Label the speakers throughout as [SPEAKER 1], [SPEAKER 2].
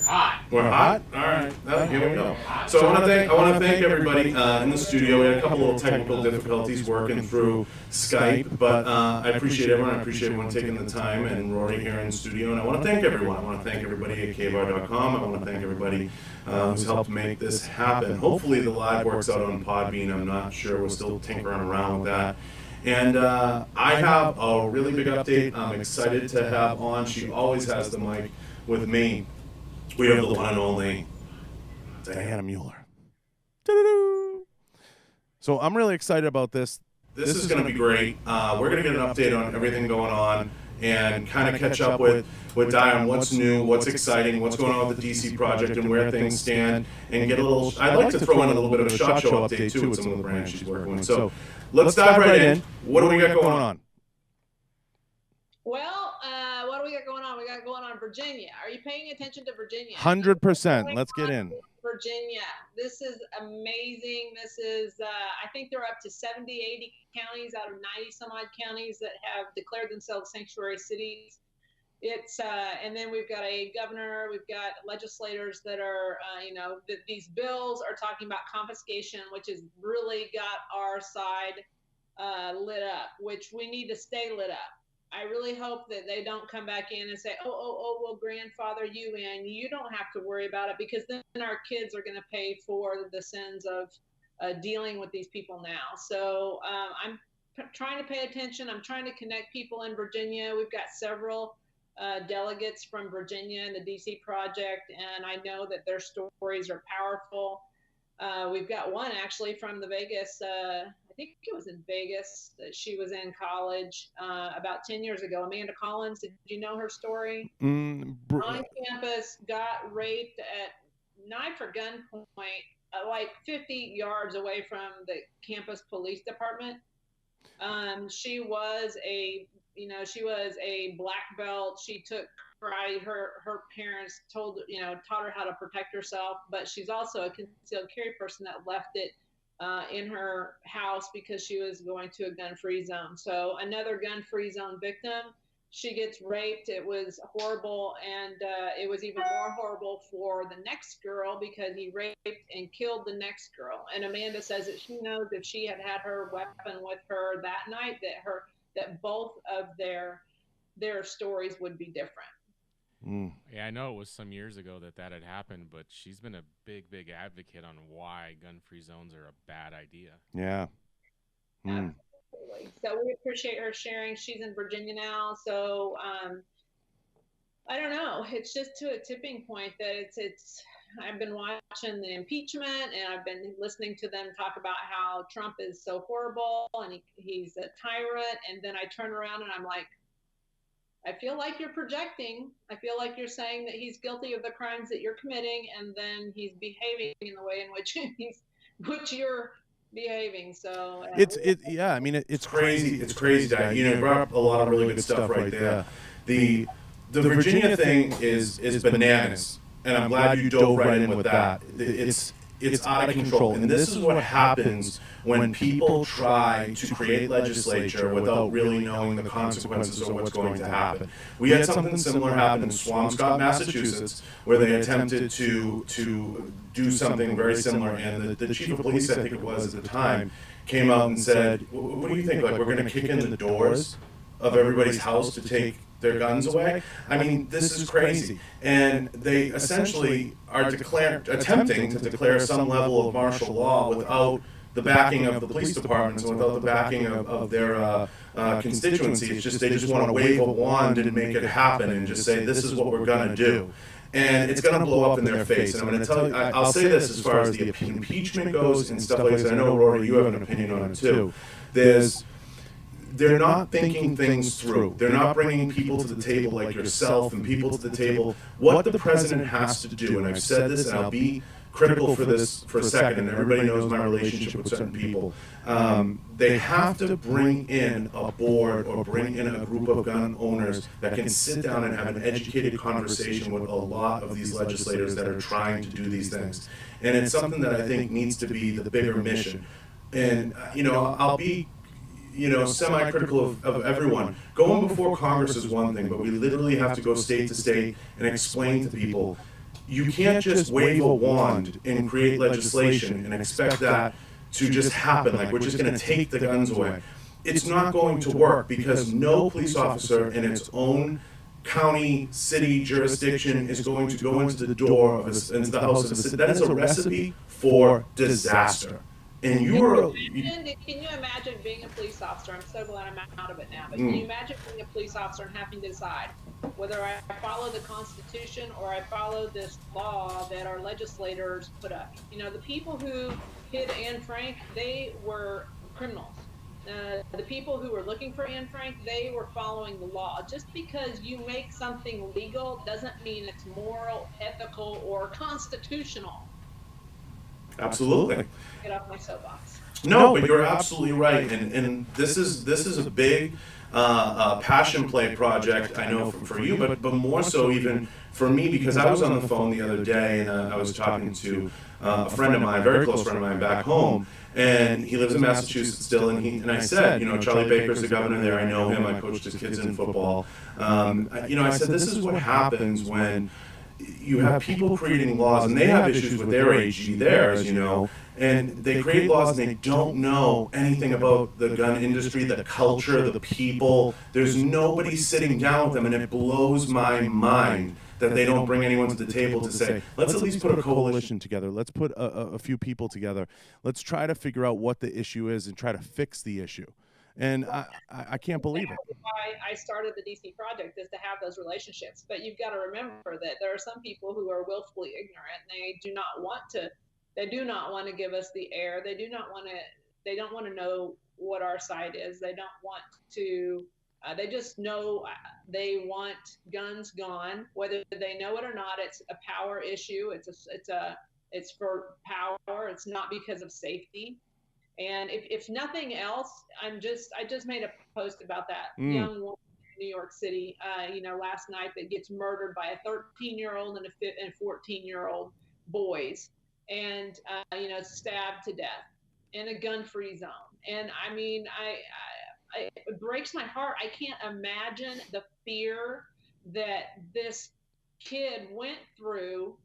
[SPEAKER 1] hot.
[SPEAKER 2] We're hot? All right. Here we go. So I want to thank everybody in the studio. We had a couple little technical difficulties working through Skype, but I appreciate everyone. I appreciate everyone taking the time, and Rory here in the studio. And I want to thank everyone. I want to thank everybody at kvar.com. I want to thank everybody who's helped make this happen. Hopefully the live works out on Podbean. I'm not sure. We're still tinkering around with that. And I have a really big update I'm excited to have on. She always has the mic with me. We have the one and only Dianna Muller. So I'm really excited about this. This is going to be great. We're going to get an update on everything going on and kind of catch up with Dianna on what's new, what's exciting, what's going on with the DC project and where things stand, and get a little. I'd like to throw in a little bit of a SHOT Show update too with some of the brands she's working with. So let's dive right in. What do we got going on?
[SPEAKER 3] Well, what do we got going on? We got going on Virginia. Are you paying attention to Virginia?
[SPEAKER 2] 100%. Let's get in.
[SPEAKER 3] Virginia. This is amazing. This is, I think they're up to 70, 80 counties out of 90 some odd counties that have declared themselves sanctuary cities. It's, and then we've got a governor, we've got legislators that are, these bills are talking about confiscation, which has really got our side lit up, which we need to stay lit up. I really hope that they don't come back in and say, well, grandfather you in, you don't have to worry about it, because then our kids are going to pay for the sins of dealing with these people now. So I'm trying to pay attention. I'm trying to connect people in Virginia. We've got several delegates from Virginia and the DC project, and I know that their stories are powerful. We've got one actually from the Vegas, I think it was in Vegas, that she was in college about 10 years ago. Amanda Collins, did you know her story? On campus, got raped at knife or gunpoint, like 50 yards away from the campus police department. She was a black belt. She took karate. Her parents taught her how to protect herself, but she's also a concealed carry person that left it in her house because she was going to a gun-free zone. So another gun-free zone victim, she gets raped. It was horrible, and it was even more horrible for the next girl because he raped and killed the next girl. And Amanda says that she knows if she had had her weapon with her that night, that both of their stories would be different.
[SPEAKER 1] Yeah, I know it was some years ago that had happened, but she's been a big advocate on why gun-free zones are a bad idea.
[SPEAKER 2] Yeah.
[SPEAKER 3] Absolutely. So we appreciate her sharing. She's in Virginia now, so I don't know. It's just to a tipping point that it's. I've been watching the impeachment, and I've been listening to them talk about how Trump is so horrible and he's a tyrant, and then I turn around and I'm like, I feel like you're projecting. I feel like you're saying that he's guilty of the crimes that you're committing, and then he's behaving in the way in which you're behaving. So
[SPEAKER 2] yeah. I mean, it's crazy. It's crazy. You brought up a lot of really good stuff right there. The Virginia thing is bananas, and I'm glad you dove right in with that. It's out of control, and this is what happens when people try to create legislature without really knowing the consequences of what's going to happen. We had something similar happen in Swampscott, Massachusetts, where they attempted to do something very similar, and the chief of police, I think it was at the time, came out and said, what do you think, like we're going to kick in the doors of everybody's house to take their guns away? I mean, this is crazy. And they essentially are attempting to declare some level of martial law without the backing of the police departments and without the backing of their constituency. It's just they just want to wave a wand and make it happen and just say, this is what we're going to do. And it's going to blow up in their face. And I'm going to tell you, I'll say this as far as the impeachment goes and stuff like that. I know, Rory, you have an opinion on it too. They're not thinking things through. They're not bringing people to the table like yourself and people to the table. What the president has to do, and I've said this, and I'll be critical for this for a second, and everybody knows my relationship with certain people. They have to bring in a board or bring in a group of gun owners that can sit down and have an educated conversation with a lot of these legislators that are trying to do these things. And it's something that I think needs to be the bigger mission. And, I'll be semi-critical of everyone. Going before Congress is one thing, but we literally have to go state to state and explain to people you can't just wave a wand and create legislation and expect that to just happen. Like, we're just going to take the guns away. It's not going to work, because no police officer in its own county, city, jurisdiction is going to go into the door of into the house of a city. That is a recipe for disaster. And
[SPEAKER 3] can you imagine being a police officer? I'm so glad I'm out of it now. But can you imagine being a police officer and having to decide whether I follow the Constitution or I follow this law that our legislators put up? You know, the people who hit Anne Frank, they were criminals. The people who were looking for Anne Frank, they were following the law. Just because you make something legal doesn't mean it's moral, ethical, or constitutional.
[SPEAKER 2] Absolutely.
[SPEAKER 3] Get off my soapbox.
[SPEAKER 2] No, but you're absolutely right, and this is a big passion play project, I know, for you, but more so even for me, because I was on the phone the other day, and I was talking to a friend of mine, a very close friend of mine back home, and he lives in Massachusetts still, and I said, you know, Charlie Baker's the governor there, I know him, I coached his kids in football. You know, I said, this is what happens when you have people creating laws, and they have issues with their AG there, as you know, and they create laws and they don't know anything about the gun industry, the culture, the people. There's nobody sitting down with them, and it blows my mind that they don't bring anyone to the table to say, let's at least put a coalition together. Let's put a few people together. Let's try to figure out what the issue is and try to fix the issue. And I can't believe it.
[SPEAKER 3] I started the DC project, is to have those relationships. But you've got to remember that there are some people who are willfully ignorant. They do not want to give us the air. They don't want to know what our side is. They don't want to, they just know they want guns gone, whether they know it or not. It's a power issue. It's for power. It's not because of safety. And if nothing else, I just made a post about that young woman in New York City, you know, last night, that gets murdered by a 13-year-old and a 14-year-old boys, and you know, stabbed to death in a gun-free zone. And I mean, it breaks my heart. I can't imagine the fear that this kid went through.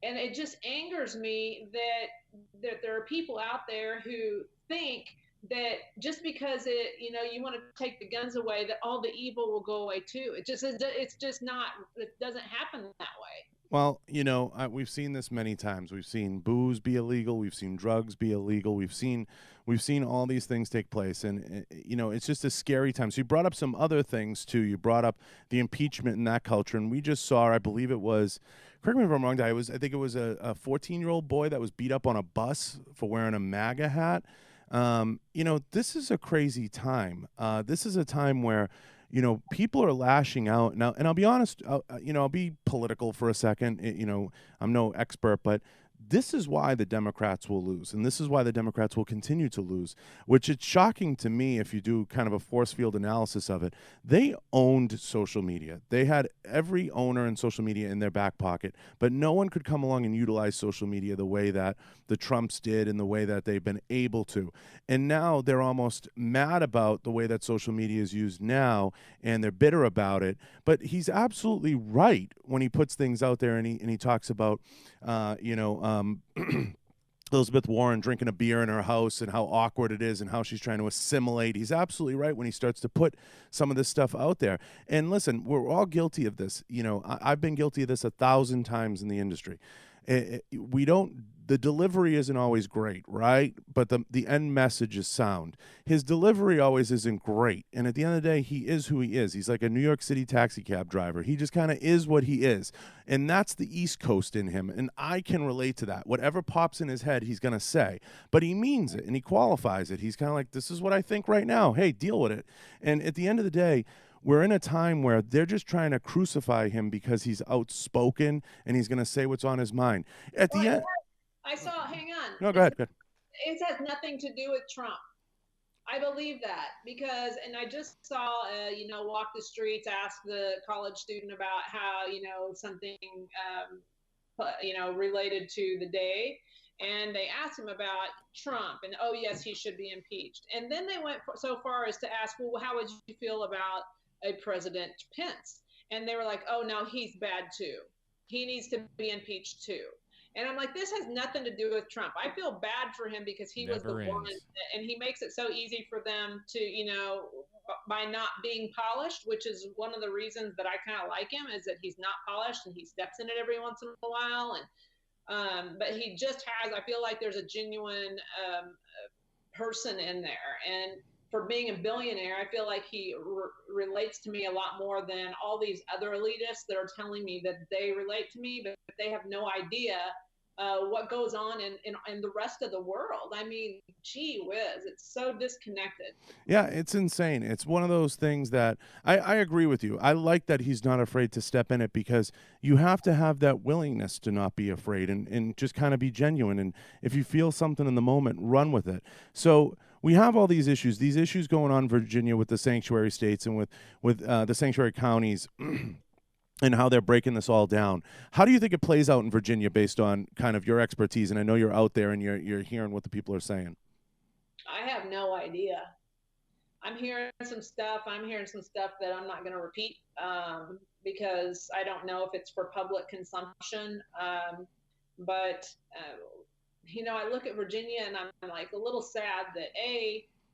[SPEAKER 3] And it just angers me that there are people out there who think that just because you know, you want to take the guns away, that all the evil will go away too. It's just not. It doesn't happen that way.
[SPEAKER 2] Well, you know, we've seen this many times. We've seen booze be illegal. We've seen drugs be illegal. We've seen all these things take place, and you know, it's just a scary time. So you brought up some other things too. You brought up the impeachment in that culture, and we just saw, I believe it was, correct me if I'm wrong, I think it was a 14-year-old boy that was beat up on a bus for wearing a MAGA hat. You know, this is a crazy time. This is a time where, you know, people are lashing out now. And I'll be honest, you know, I'll be political for a second. You know, I'm no expert, but this is why the Democrats will lose, and this is why the Democrats will continue to lose, which it's shocking to me if you do kind of a force field analysis of it. They owned social media. They had every owner in social media in their back pocket, but no one could come along and utilize social media the way that the Trumps did and the way that they've been able to. And now they're almost mad about the way that social media is used now, and they're bitter about it. But he's absolutely right when he puts things out there, and he talks about, you know, Elizabeth Warren drinking a beer in her house and how awkward it is and how she's trying to assimilate. He's absolutely right when he starts to put some of this stuff out there. And listen, we're all guilty of this. You know, I've been guilty of this 1,000 times in the industry. The delivery isn't always great, right? But the end message is sound. His delivery always isn't great. And at the end of the day, he is who he is. He's like a New York City taxi cab driver. He just kind of is what he is. And that's the East Coast in him. And I can relate to that. Whatever pops in his head, he's going to say. But he means it, and he qualifies it. He's kind of like, this is what I think right now. Hey, deal with it. And at the end of the day, we're in a time where they're just trying to crucify him because he's outspoken and he's going to say what's on his mind. At the end...
[SPEAKER 3] Hang on.
[SPEAKER 2] No, go ahead.
[SPEAKER 3] It has nothing to do with Trump. I believe that because, and I just saw, you know, walk the streets, ask the college student about how, you know, something, you know, related to the day. And they asked him about Trump and, oh, yes, he should be impeached. And then they went so far as to ask, well, how would you feel about a President Pence? And they were like, oh, no, he's bad, too. he needs to be impeached too. And I'm like, this has nothing to do with Trump. I feel bad for him because he was the one, and he makes it so easy for them to, by not being polished, which is one of the reasons that I kind of like him, is that he's not polished and he steps in it every once in a while. And but he just has, I feel like there's a genuine person in there. And for being a billionaire, I feel like he relates to me a lot more than all these other elitists that are telling me that they relate to me, but they have no idea what goes on in the rest of the world. I mean, gee whiz, it's so disconnected.
[SPEAKER 2] Yeah, it's insane. It's one of those things that I agree with you. I like that he's not afraid to step in it, because you have to have that willingness to not be afraid and just kind of be genuine. And if you feel something in the moment, run with it. So we have all these issues going on in Virginia with the sanctuary states and with the sanctuary counties. And how they're breaking this all down. How do you think it plays out in Virginia based on kind of your expertise? And I know you're out there and you're hearing what the people are saying.
[SPEAKER 3] I have no idea. I'm hearing some stuff that I'm not going to repeat because I don't know if it's for public consumption. But I look at Virginia and I'm like a little sad that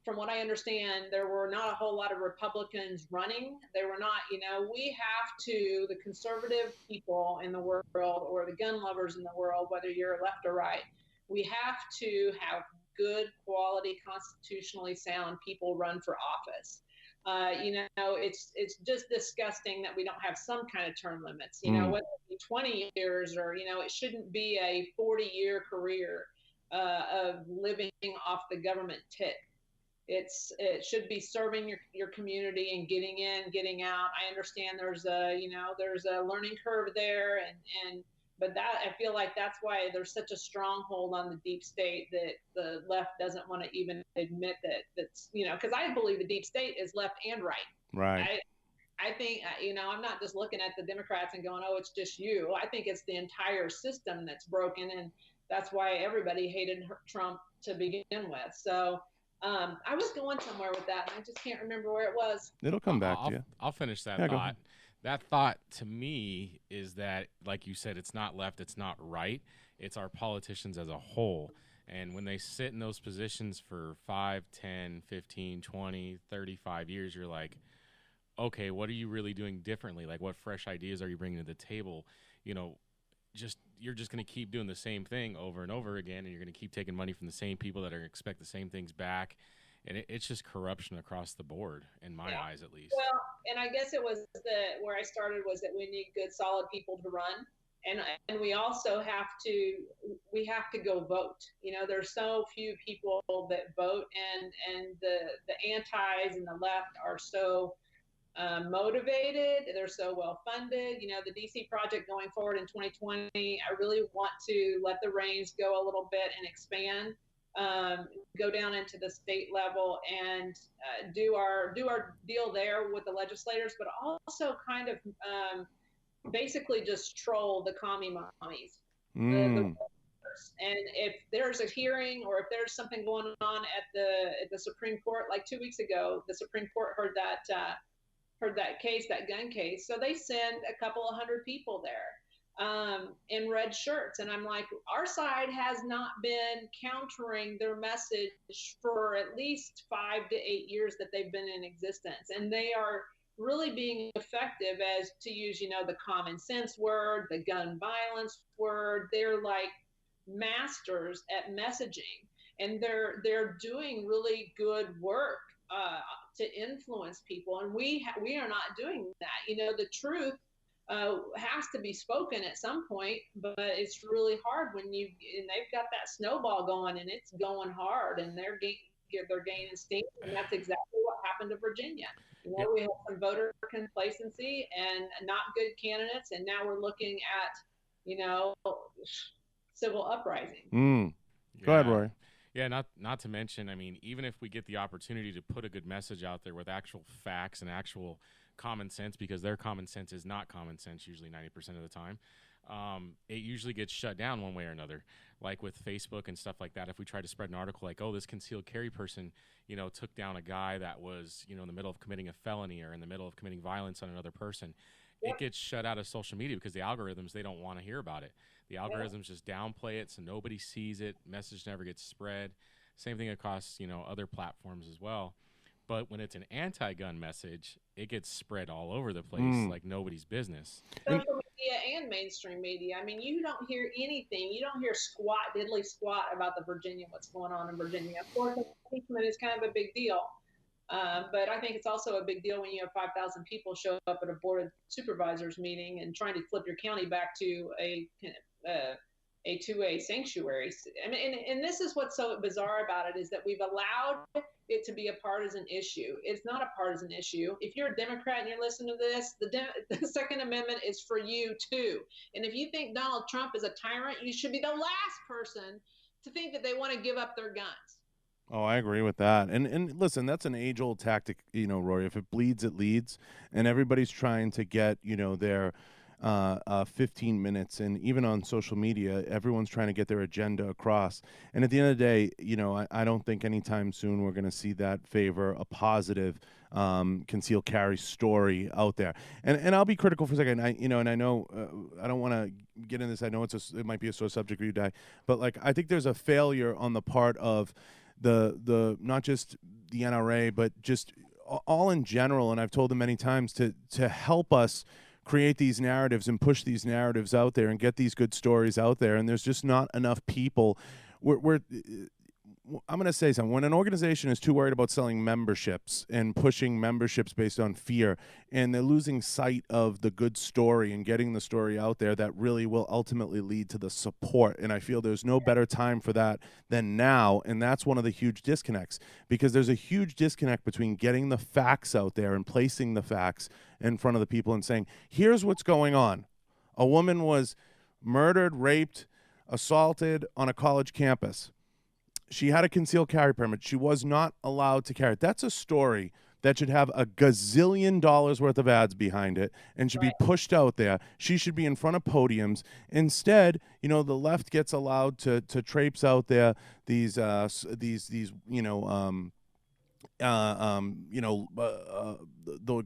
[SPEAKER 3] from what I understand, there were not a whole lot of Republicans running. There were not, we have to, the conservative people in the world or the gun lovers in the world, whether you're left or right, we have to have good quality, constitutionally sound people run for office. It's just disgusting that we don't have some kind of term limits, whether it be 20 years or, it shouldn't be a 40-year career of living off the government tip. It should be serving your community and getting in, getting out. I understand there's a learning curve there, but that, I feel like that's why there's such a stronghold on the deep state that the left doesn't want to even admit that's because I believe the deep state is left and right.
[SPEAKER 2] Right.
[SPEAKER 3] I think I'm not just looking at the Democrats and going, oh, it's just you. I think it's the entire system that's broken, and that's why everybody hated Trump to begin with. So. I was going somewhere with that, and I just can't remember where it was.
[SPEAKER 2] It'll come back to you.
[SPEAKER 1] I'll finish that thought. That thought to me is that, like you said, it's not left, it's not right. It's our politicians as a whole. And when they sit in those positions for 5, 10, 15, 20, 35 years, you're like, okay, what are you really doing differently? Like, what fresh ideas are you bringing to the table? You're just going to keep doing the same thing over and over again, and you're going to keep taking money from the same people that are going to expect the same things back. And it's just corruption across the board, in my eyes at least.
[SPEAKER 3] Well, and I guess it was where I started was that we need good, solid people to run. And we also have to go vote. There's so few people that vote, and the antis and the left are so motivated. They're so well funded. The DC project going forward in 2020, I really want to let the reins go a little bit and expand, go down into the state level and do our deal there with the legislators, but also kind of basically just troll the commie mommies. And if there's a hearing or if there's something going on at the Supreme Court, like 2 weeks ago, the Supreme Court heard that case, that gun case. So they send a couple of hundred people there in red shirts. And I'm like, our side has not been countering their message for at least 5 to 8 years that they've been in existence. And they are really being effective, as to use, the common sense word, the gun violence word. They're like masters at messaging, and they're doing really good work to influence people, and we are not doing that. The truth has to be spoken at some point, but it's really hard when they've got that snowball going, and it's going hard, and they're gaining steam, and that's exactly what happened to Virginia. We had some voter complacency and not good candidates, and now we're looking at civil uprising.
[SPEAKER 2] Go ahead, Rory.
[SPEAKER 1] Yeah, not to mention, I mean, even if we get the opportunity to put a good message out there with actual facts and actual common sense, because their common sense is not common sense usually 90% of the time, it usually gets shut down one way or another. Like with Facebook and stuff like that, if we try to spread an article like, oh, this concealed carry person, took down a guy that was, in the middle of committing a felony or in the middle of committing violence on another person, it gets shut out of social media because the algorithms, they don't want to hear about it. The algorithms just downplay it so nobody sees it. Message never gets spread. Same thing across, other platforms as well. But when it's an anti-gun message, it gets spread all over the place like nobody's business.
[SPEAKER 3] Social media and mainstream media. I mean, you don't hear anything. You don't hear diddly squat about what's going on in Virginia. Of course, impeachment is kind of a big deal. But I think it's also a big deal when you have 5,000 people show up at a board of supervisors meeting and trying to flip your county back to a 2A sanctuary. I mean, and this is what's so bizarre about it, is that we've allowed it to be a partisan issue. It's not a partisan issue. If you're a Democrat and you're listening to this, the Second Amendment is for you too. And if you think Donald Trump is a tyrant, you should be the last person to think that they want to give up their guns.
[SPEAKER 2] Oh, I agree with that. And listen, that's an age-old tactic, Rory. If it bleeds, it leads. And everybody's trying to get, their 15 minutes. And even on social media, everyone's trying to get their agenda across. And at the end of the day, I don't think anytime soon we're going to see that favor a positive concealed carry story out there. And I'll be critical for a second. I know I don't want to get in this. I know it might be a sore subject for you, Di, but I think there's a failure on the part of the not just the NRA, but just all in general. And I've told them many times to help us create these narratives and push these narratives out there and get these good stories out there. And there's just not enough people. I'm going to say something. When an organization is too worried about selling memberships and pushing memberships based on fear, and they're losing sight of the good story and getting the story out there that really will ultimately lead to the support. And I feel there's no better time for that than now. And that's one of the huge disconnects, because there's a huge disconnect between getting the facts out there and placing the facts in front of the people and saying, here's what's going on. A woman was murdered, raped, assaulted on a college campus. She had a concealed carry permit. She was not allowed to carry it. That's a story that should have $1 gazillion worth of ads behind it and should be pushed out there. She should be in front of podiums. Instead, the left gets allowed to traipse out there these the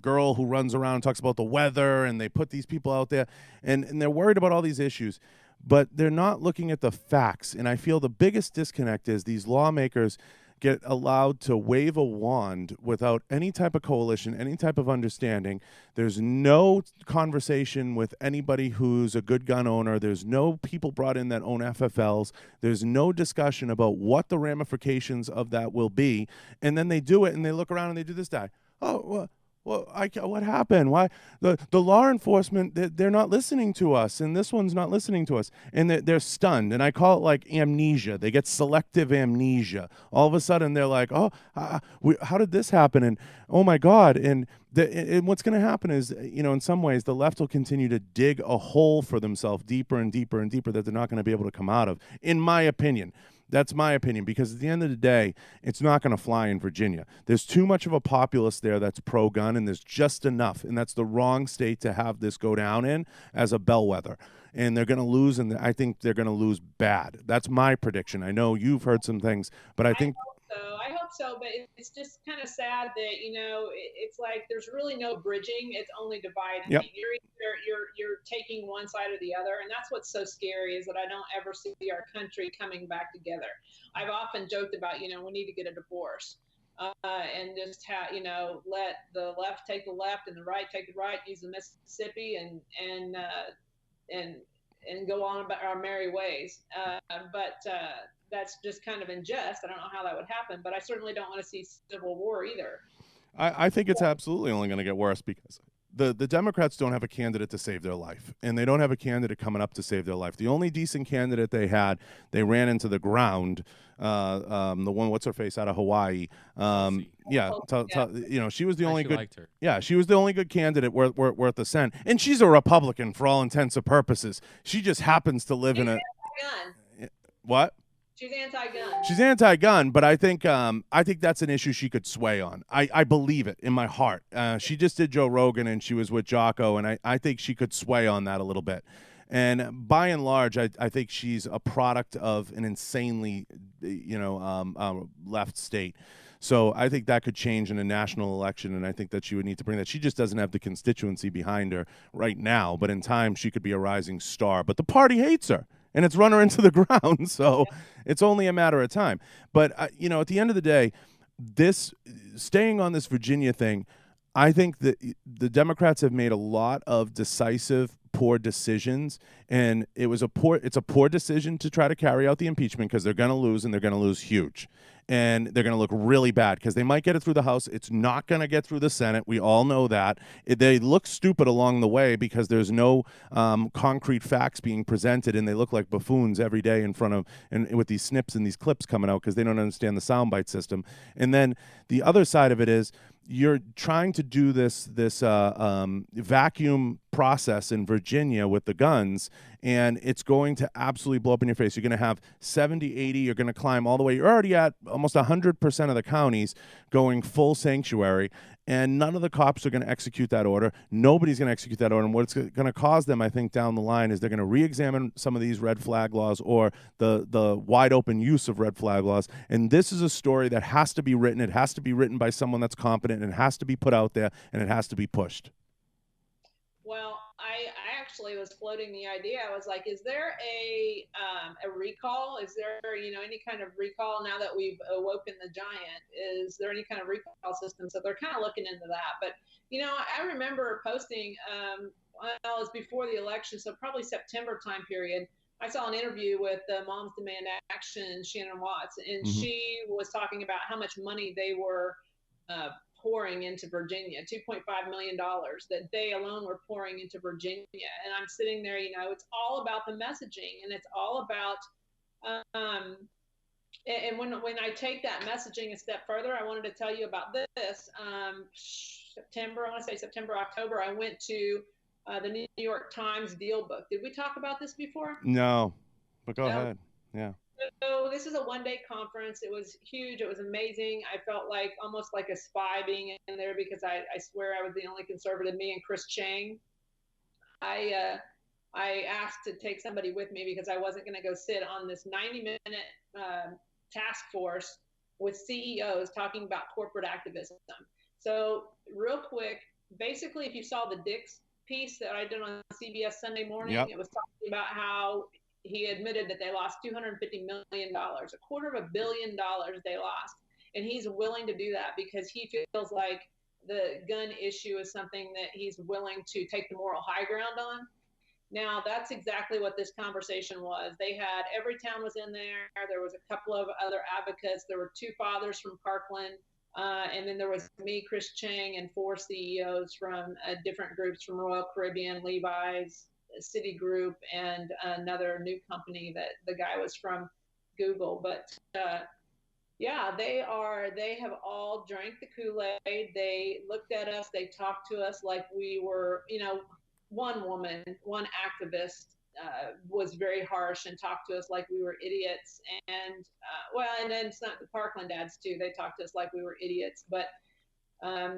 [SPEAKER 2] girl who runs around and talks about the weather, and they put these people out there, and they're worried about all these issues. But they're not looking at the facts. And I feel the biggest disconnect is these lawmakers get allowed to wave a wand without any type of coalition, any type of understanding. There's no conversation with anybody who's a good gun owner. There's no people brought in that own FFLs. There's no discussion about what the ramifications of that will be. And then they do it, and they look around and they do this guy. Oh, what happened? Why the law enforcement, they're not listening to us, and this one's not listening to us, and they're stunned. And I call it like amnesia. They get selective amnesia. All of a sudden, they're like, "Oh, how did this happen?" And oh my God! And what's going to happen is, in some ways, the left will continue to dig a hole for themselves deeper and deeper and deeper that they're not going to be able to come out of. In my opinion. That's my opinion, because at the end of the day, it's not going to fly in Virginia. There's too much of a populace there that's pro-gun, and there's just enough, and that's the wrong state to have this go down in as a bellwether. And they're going to lose, and I think they're going to lose bad. That's my prediction. I know you've heard some things, but I think...
[SPEAKER 3] I hope so, but it's just kind of sad that, it's like there's really no bridging. It's only dividing.
[SPEAKER 2] Yep.
[SPEAKER 3] You're taking one side or the other, and that's what's so scary, is that I don't ever see our country coming back together. I've often joked about, we need to get a divorce. And just let the left take the left and the right take the right, use the Mississippi and go on about our merry ways. But that's just kind of unjust. I don't know how that would happen, but I certainly don't want to see civil war either.
[SPEAKER 2] I think it's absolutely only going to get worse, because the Democrats don't have a candidate to save their life, and they don't have a candidate coming up to save their life. The only decent candidate they had, they ran into the ground. The one, what's her face, out of Hawaii. She was the only good.
[SPEAKER 1] Liked her.
[SPEAKER 2] Yeah, she was the only good candidate worth a cent, and she's a Republican for all intents and purposes. She just happens to live in a. What?
[SPEAKER 3] She's anti-gun.
[SPEAKER 2] She's anti-gun, but I think that's an issue she could sway on. I believe it in my heart. She just did Joe Rogan, and she was with Jocko, and I think she could sway on that a little bit. And by and large, I think she's a product of an insanely, left state. So I think that could change in a national election, and I think that she would need to bring that. She just doesn't have the constituency behind her right now, but in time she could be a rising star. But the party hates her, and it's run her into the ground, so it's only a matter of time. But, you know, at the end of the day, this staying on this Virginia thing, I think that the Democrats have made a lot of decisive, poor decisions, and it's a poor decision to try to carry out the impeachment because they're going to lose, and they're going to lose huge. And they're going to look really bad because they might get it through the House. It's not going to get through the Senate. We all know that. They look stupid along the way because there's no concrete facts being presented, and they look like buffoons every day in front of and with these snips and these clips coming out because they don't understand the soundbite system. And then the other side of it is you're trying to do this vacuum process in Virginia with the guns, and it's going to absolutely blow up in your face. You're going to have 70, 80. You're going to climb all the way. You're already at almost 100% of the counties going full sanctuary, and none of the cops are going to execute that order. Nobody's going to execute that order. And what's going to cause them, I think, down the line is they're going to re-examine some of these red flag laws or the wide open use of red flag laws. And this is a story that has to be written. It has to be written by someone that's competent, and it has to be put out there, and it has to be pushed.
[SPEAKER 3] Well, I actually was floating the idea. I was like, is there a recall? Is there, you know, any kind of recall now that we've awoken the giant? Is there any kind of recall system? So they're kind of looking into that. But, you know, I remember posting, well, it was before the election, so probably September time period. I saw an interview with Moms Demand Action, Shannon Watts, and she was talking about how much money they were pouring into Virginia, $2.5 million that they alone were pouring into Virginia. And I'm sitting there, you know, it's all about the messaging, and it's all about, and when I take that messaging a step further, I wanted to tell you about this. September, I want to say September, October, I went to the New York Times Deal Book. Did we talk about this before?
[SPEAKER 2] No, but go ahead. Yeah.
[SPEAKER 3] So this is a one-day conference. It was huge. It was amazing. I felt like almost like a spy being in there because I swear I was the only conservative, me and Chris Chang. I asked to take somebody with me because I wasn't going to go sit on this 90-minute task force with CEOs talking about corporate activism. So real quick, basically, if you saw the Dick's piece that I did on CBS Sunday morning, it was talking about how he admitted that they lost $250 million, $250 million they lost. And he's willing to do that because he feels like the gun issue is something that he's willing to take the moral high ground on. Now, that's exactly what this conversation was. They had, every town was in there. There was a couple of other advocates. There were 2 fathers from Parkland. And then there was me, Chris Chang, and 4 CEOs from different groups from Royal Caribbean, Levi's, Citigroup, and another new company that the guy was from Google. But yeah, they have all drank the Kool-Aid. They looked at us, they talked to us like we were, you know, one woman, one activist was very harsh and talked to us like we were idiots. And and then some, the Parkland dads too, they talked to us like we were idiots. But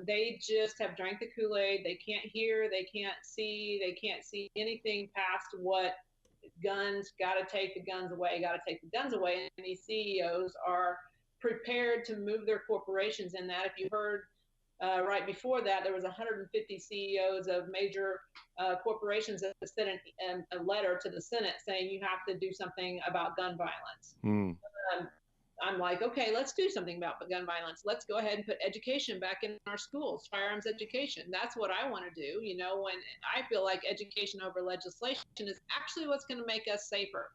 [SPEAKER 3] they just have drank the Kool-Aid. They can't hear, they can't see anything past what guns, got to take the guns away. And these CEOs are prepared to move their corporations in that. If you heard right before that, there was 150 CEOs of major corporations that sent a letter to the Senate saying you have to do something about gun violence. I'm like, okay, let's do something about gun violence. Let's go ahead and put education back in our schools, firearms education. That's what I want to do. You know, when I feel like education over legislation is actually what's going to make us safer.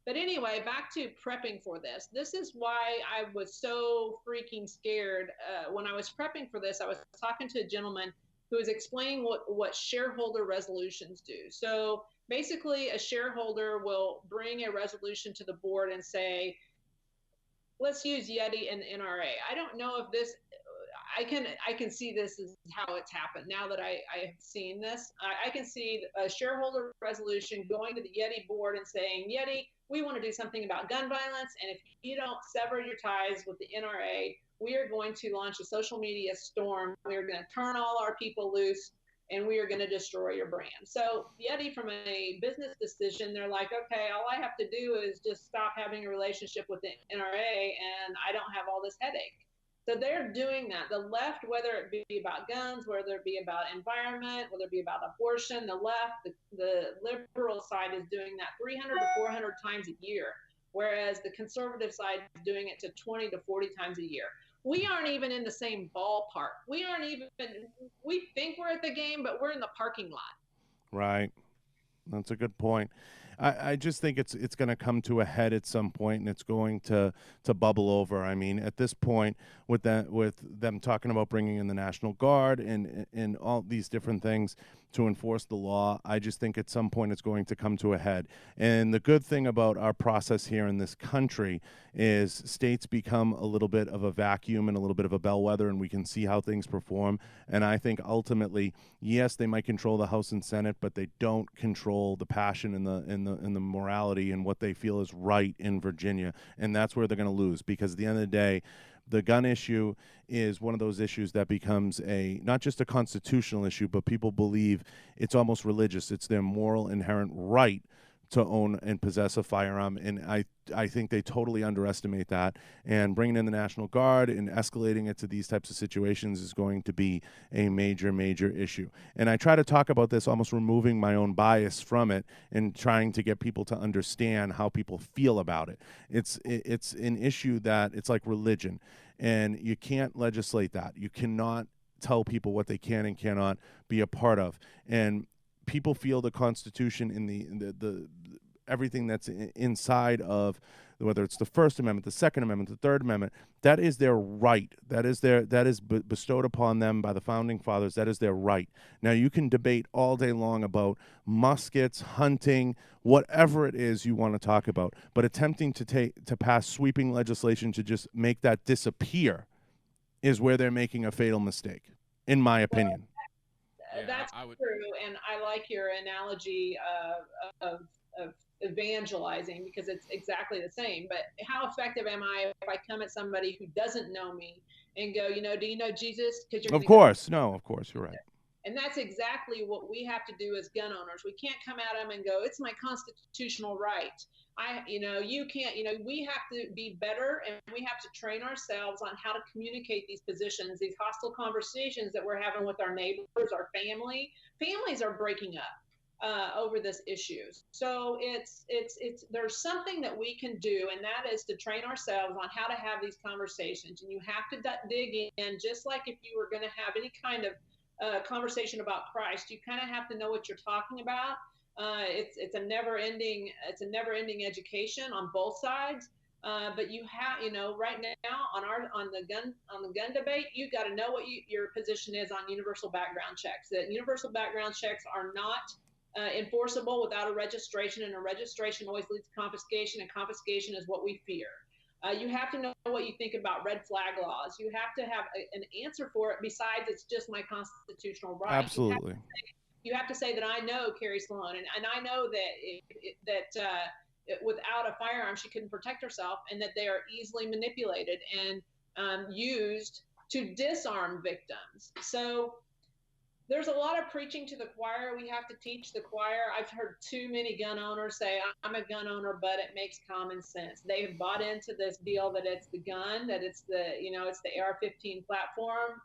[SPEAKER 3] But anyway, back to prepping for this. This is why I was so freaking scared. When I was prepping for this, I was talking to a gentleman who was explaining what shareholder resolutions do. So basically, a shareholder will bring a resolution to the board and say, let's use Yeti and NRA. I don't know if this, I can see this is how it's happened. Now that I have seen this, I can see a shareholder resolution going to the Yeti board and saying, Yeti, we want to do something about gun violence. And if you don't sever your ties with the NRA, we are going to launch a social media storm. We are going to turn all our people loose, and we are going to destroy your brand. So Yeti, from a business decision, they're like, okay, all I have to do is just stop having a relationship with the NRA, and I don't have all this headache. So they're doing that. The left, whether it be about guns, whether it be about environment, whether it be about abortion, the left, the liberal side is doing that 300 to 400 times a year, whereas the conservative side is doing it to 20 to 40 times a year. We aren't even in the same ballpark. We aren't even, we think we're at the game, but we're in the parking lot.
[SPEAKER 2] Right. That's a good point. I just think it's going to come to a head at some point, and it's going to bubble over. I mean, at this point, with them talking about bringing in the National Guard and all these different things to enforce the law, I just think at some point it's going to come to a head. And the good thing about our process here in this country is states become a little bit of a vacuum and a little bit of a bellwether, and we can see how things perform. And I think ultimately, yes, they might control the House and Senate, but they don't control the passion and the morality and what they feel is right in Virginia. And that's where they're going to lose, because at the end of the day, the gun issue is one of those issues that becomes not just a constitutional issue, but people believe it's almost religious. It's their moral inherent right to own and possess a firearm, and I think they totally underestimate that. And bringing in the National Guard and escalating it to these types of situations is going to be a major, major issue. And I try to talk about this almost removing my own bias from it and trying to get people to understand how people feel about it. It's an issue that it's like religion, and you can't legislate that. You cannot tell people what they can and cannot be a part of. And people feel the Constitution in the everything that's inside of, whether it's the First Amendment, the Second Amendment, the Third Amendment, that is their right. That is bestowed upon them by the Founding Fathers. That is their right. Now, you can debate all day long about muskets, hunting, whatever it is you want to talk about, but attempting to pass sweeping legislation to just make that disappear is where they're making a fatal mistake, in my opinion.
[SPEAKER 3] Yeah, that's true, and I like your analogy of evangelizing, because it's exactly the same. But how effective am I if I come at somebody who doesn't know me and go, do you know Jesus? Because
[SPEAKER 2] of course, you're right.
[SPEAKER 3] And that's exactly what we have to do as gun owners. We can't come at them and go, it's my constitutional right. You can't, we have to be better, and we have to train ourselves on how to communicate these positions, these hostile conversations that we're having with our neighbors, our family. Families are breaking up over this issue. So there's something that we can do, and that is to train ourselves on how to have these conversations. And you have to dig in, just like if you were going to have any kind of conversation about Christ. You kind of have to know what you're talking about. It's a never-ending education on both sides. But you have, right now on the gun debate, you got to know what your position is on universal background checks. That universal background checks are not enforceable without a registration, and a registration always leads to confiscation, and confiscation is what we fear. You have to know what you think about red flag laws. You have to have an answer for it besides it's just my constitutional right.
[SPEAKER 2] Absolutely.
[SPEAKER 3] You have to say that I know Carrie Sloan, and I know that without a firearm she couldn't protect herself, and that they are easily manipulated and used to disarm victims. So there's a lot of preaching to the choir. We have to teach the choir. I've heard too many gun owners say, I'm a gun owner, but it makes common sense. They've bought into this deal that it's the gun, that it's it's the AR-15 platform.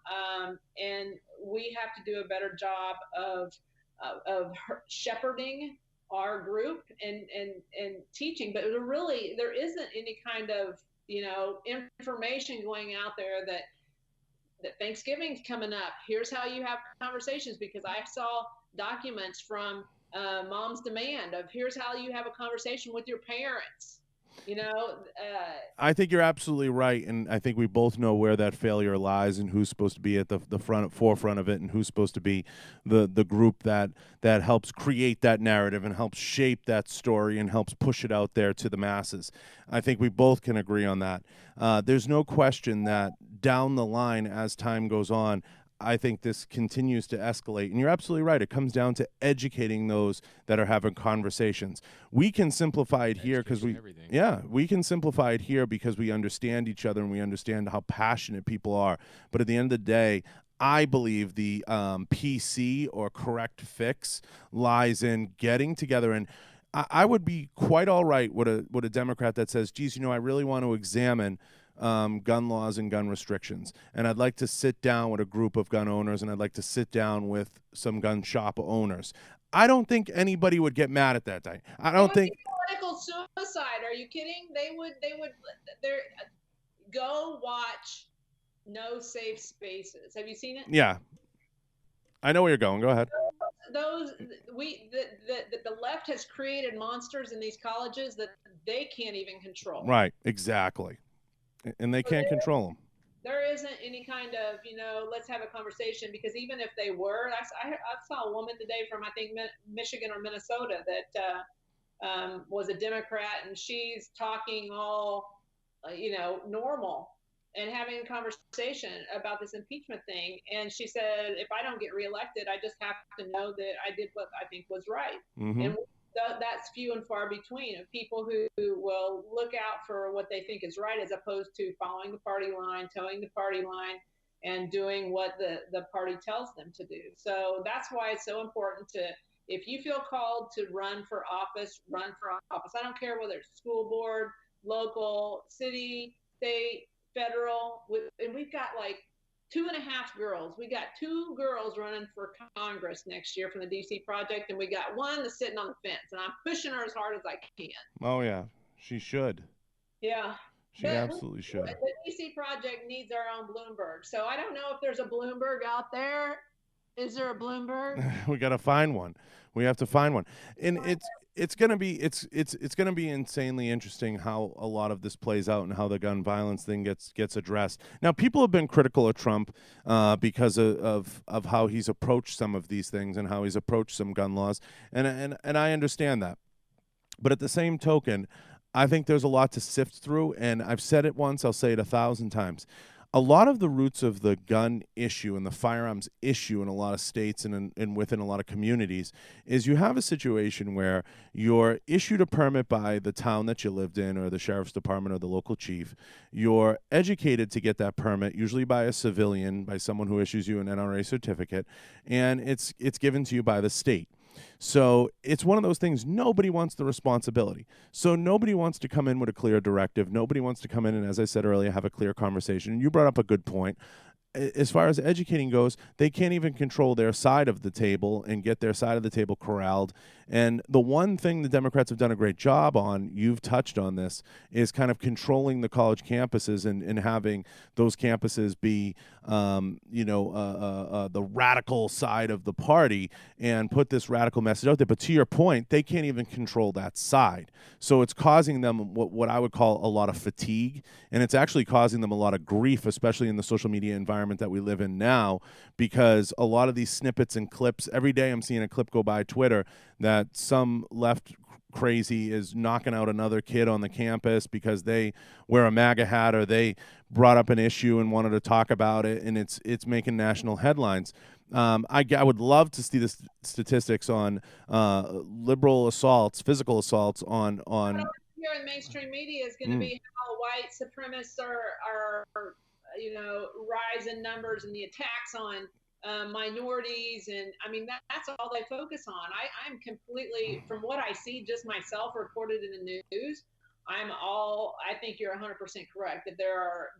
[SPEAKER 3] And we have to do a better job of shepherding our group and teaching. But there isn't any kind of, information going out there that Thanksgiving's coming up. Here's how you have conversations, because I saw documents from Mom's Demand of here's how you have a conversation with your parents.
[SPEAKER 2] I think you're absolutely right, and I think we both know where that failure lies and who's supposed to be at the forefront of it, and who's supposed to be the group that helps create that narrative and helps shape that story and helps push it out there to the masses. I think we both can agree on that. There's no question that down the line, as time goes on, I think this continues to escalate. And you're absolutely right. It comes down to educating those that are having conversations. We can simplify it here because we can simplify it here because we understand each other and we understand how passionate people are. But at the end of the day, I believe the PC or correct fix lies in getting together. And I would be quite all right with a Democrat that says, geez, I really want to examine gun laws and gun restrictions. And I'd like to sit down with a group of gun owners, and I'd like to sit down with some gun shop owners. I don't think anybody would get mad at that day. I don't think
[SPEAKER 3] political suicide. Are you kidding? They would they're go watch No Safe Spaces. Have you seen it?
[SPEAKER 2] Yeah. I know where you're going. Go ahead.
[SPEAKER 3] The left has created monsters in these colleges that they can't even control.
[SPEAKER 2] Right, exactly. And they can't control them.
[SPEAKER 3] There isn't any kind of, let's have a conversation, because even if they were, I saw a woman today from, I think, Michigan or Minnesota that was a Democrat, and she's talking all, normal and having a conversation about this impeachment thing. And she said, if I don't get reelected, I just have to know that I did what I think was right.
[SPEAKER 2] Mm-hmm.
[SPEAKER 3] And that's few and far between of people who will look out for what they think is right, as opposed to following the party line, towing the party line, and doing what the party tells them to do. So that's why it's so important to, if you feel called to run for office, run for office. I don't care whether it's school board, local, city, state, federal. And we've got like 2.5 girls. We got 2 girls running for Congress next year from the DC project, and we got one that's sitting on the fence, and I'm pushing her as hard as I can.
[SPEAKER 2] Oh yeah, she should.
[SPEAKER 3] Yeah.
[SPEAKER 2] She absolutely should.
[SPEAKER 3] The DC project needs our own Bloomberg. So I don't know if there's a Bloomberg out there. Is there a Bloomberg?
[SPEAKER 2] We got to find one. We have to find one. And it's going to be insanely interesting how a lot of this plays out and how the gun violence thing gets addressed. Now, people have been critical of Trump because of how he's approached some of these things and how he's approached some gun laws, and I understand that. But at the same token, I think there's a lot to sift through, and I've said it once, I'll say it 1,000 times. A lot of the roots of the gun issue and the firearms issue in a lot of states and within a lot of communities is you have a situation where you're issued a permit by the town that you lived in or the sheriff's department or the local chief. You're educated to get that permit, usually by a civilian, by someone who issues you an NRA certificate, and it's given to you by the state. So it's one of those things, nobody wants the responsibility. So nobody wants to come in with a clear directive. Nobody wants to come in and, as I said earlier, have a clear conversation. And you brought up a good point. As far as educating goes, they can't even control their side of the table and get their side of the table corralled. And the one thing the Democrats have done a great job on, you've touched on this, is kind of controlling the college campuses and having those campuses be, the radical side of the party and put this radical message out there. But to your point, they can't even control that side. So it's causing them what I would call a lot of fatigue, and it's actually causing them a lot of grief, especially in the social media environment that we live in now, because a lot of these snippets and clips, every day I'm seeing a clip go by Twitter that some left crazy is knocking out another kid on the campus because they wear a MAGA hat or they brought up an issue and wanted to talk about it, and it's making national headlines. I would love to see the statistics on liberal assaults, physical assaults on
[SPEAKER 3] here in mainstream media is going to be how white supremacists are rise in numbers, and the attacks on minorities, and I mean that's all they focus on. I'm completely, from what I see just myself reported in the news, I think you're 100% correct that there are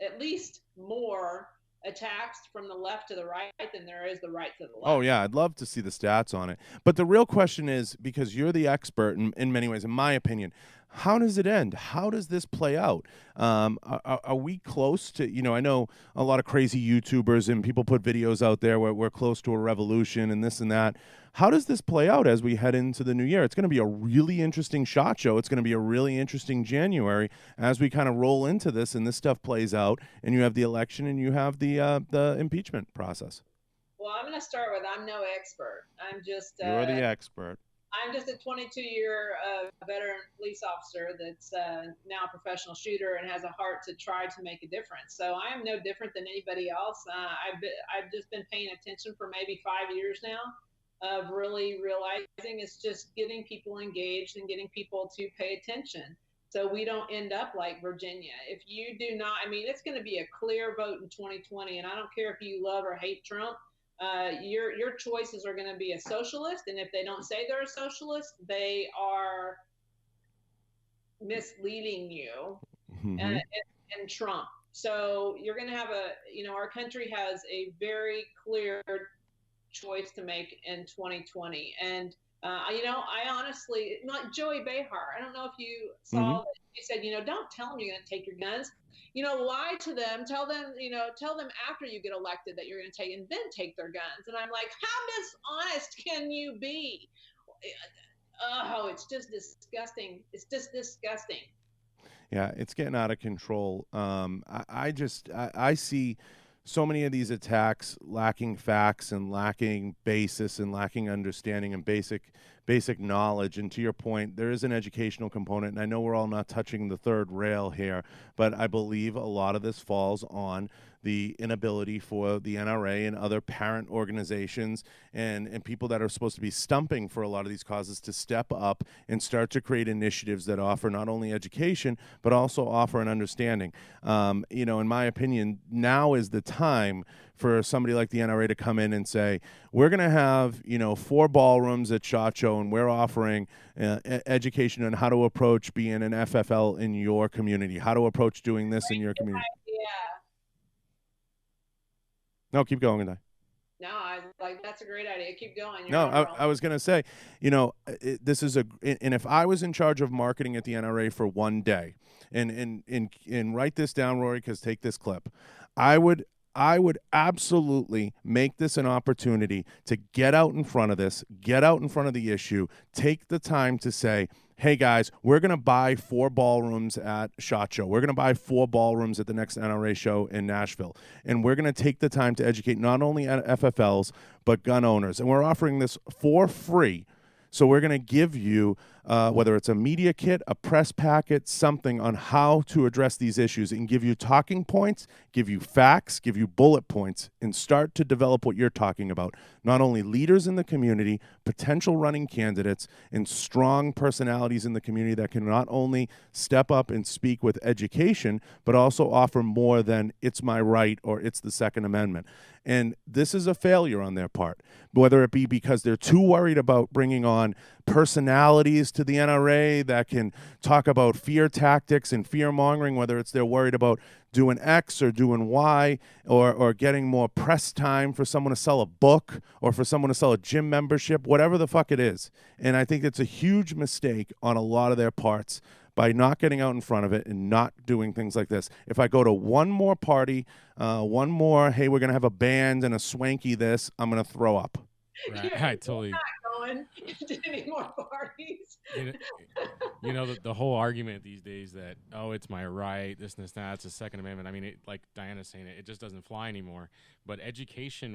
[SPEAKER 3] at least more attacks from the left to the right than there is the right to the left.
[SPEAKER 2] Oh yeah, I'd love to see the stats on it. But the real question is, because you're the expert in many ways, in my opinion, how does it end? How does this play out? Are we close to, I know a lot of crazy YouTubers and people put videos out there where we're close to a revolution and this and that. How does this play out as we head into the new year? It's going to be a really interesting SHOT Show. It's going to be a really interesting January as we kind of roll into this and this stuff plays out, and you have the election and you have the impeachment process.
[SPEAKER 3] Well, I'm going to start with, I'm no expert. I'm just...
[SPEAKER 2] You're the expert.
[SPEAKER 3] I'm just a 22-year veteran police officer that's now a professional shooter and has a heart to try to make a difference. So I am no different than anybody else. I've just been paying attention for maybe 5 years now, of really realizing it's just getting people engaged and getting people to pay attention, so we don't end up like Virginia. If you do not, it's going to be a clear vote in 2020, and I don't care if you love or hate Trump. Your choices are going to be a socialist, and if they don't say they're a socialist, they are misleading you,
[SPEAKER 2] Mm-hmm.
[SPEAKER 3] and Trump. So you're going to have our country has a very clear choice to make in 2020. And, I honestly, not Joey Behar, I don't know if you
[SPEAKER 2] Mm-hmm.
[SPEAKER 3] saw that he said, don't tell them you're going to take your guns. Lie to them, tell them after you get elected that you're going to take, and then take their guns. And I'm like, how dishonest can you be? Oh, it's just disgusting. It's just disgusting.
[SPEAKER 2] Yeah, it's getting out of control. I see so many of these attacks lacking facts and lacking basis and lacking understanding and basic knowledge. And to your point, there is an educational component, and I know we're all not touching the third rail here, but I believe a lot of this falls on the inability for the NRA and other parent organizations and people that are supposed to be stumping for a lot of these causes to step up and start to create initiatives that offer not only education but also offer an understanding. In my opinion, now is the time for somebody like the NRA to come in and say, we're going to have, 4 ballrooms at SHOT Show, and we're offering education on how to approach being an FFL in your community, how to approach doing this in your community.
[SPEAKER 3] Yeah.
[SPEAKER 2] No, keep going, Di.
[SPEAKER 3] No, I was like, that's a great idea. Keep going. You're
[SPEAKER 2] No,
[SPEAKER 3] on a roll.
[SPEAKER 2] I was going to say, this is and if I was in charge of marketing at the NRA for one day, and write this down, Rory, because take this clip, I would absolutely make this an opportunity to get out in front of this, get out in front of the issue, take the time to say, hey guys, we're going to buy 4 ballrooms at SHOT Show. We're going to buy 4 ballrooms at the next NRA show in Nashville. And we're going to take the time to educate not only FFLs, but gun owners. And we're offering this for free. So we're going to give you, whether it's a media kit, a press packet, something on how to address these issues, and give you talking points, give you facts, give you bullet points, and start to develop what you're talking about. Not only leaders in the community, potential running candidates, and strong personalities in the community that can not only step up and speak with education, but also offer more than it's my right or it's the Second Amendment. And this is a failure on their part, whether it be because they're too worried about bringing on personalities to the NRA that can talk about fear tactics and fear mongering, whether it's they're worried about doing X or doing Y, or getting more press time for someone to sell a book or for someone to sell a gym membership, whatever the fuck it is. And I think it's a huge mistake on a lot of their parts by not getting out in front of it and not doing things like this. If I go to one more party, one more, hey, we're going to have a band and a swanky this, I'm going to throw up.
[SPEAKER 1] Right. I totally.
[SPEAKER 3] Not going to any more parties.
[SPEAKER 1] The whole argument these days that, oh, it's my right, this and this, that, it's a Second Amendment. I mean, like Diana's saying, it just doesn't fly anymore. But education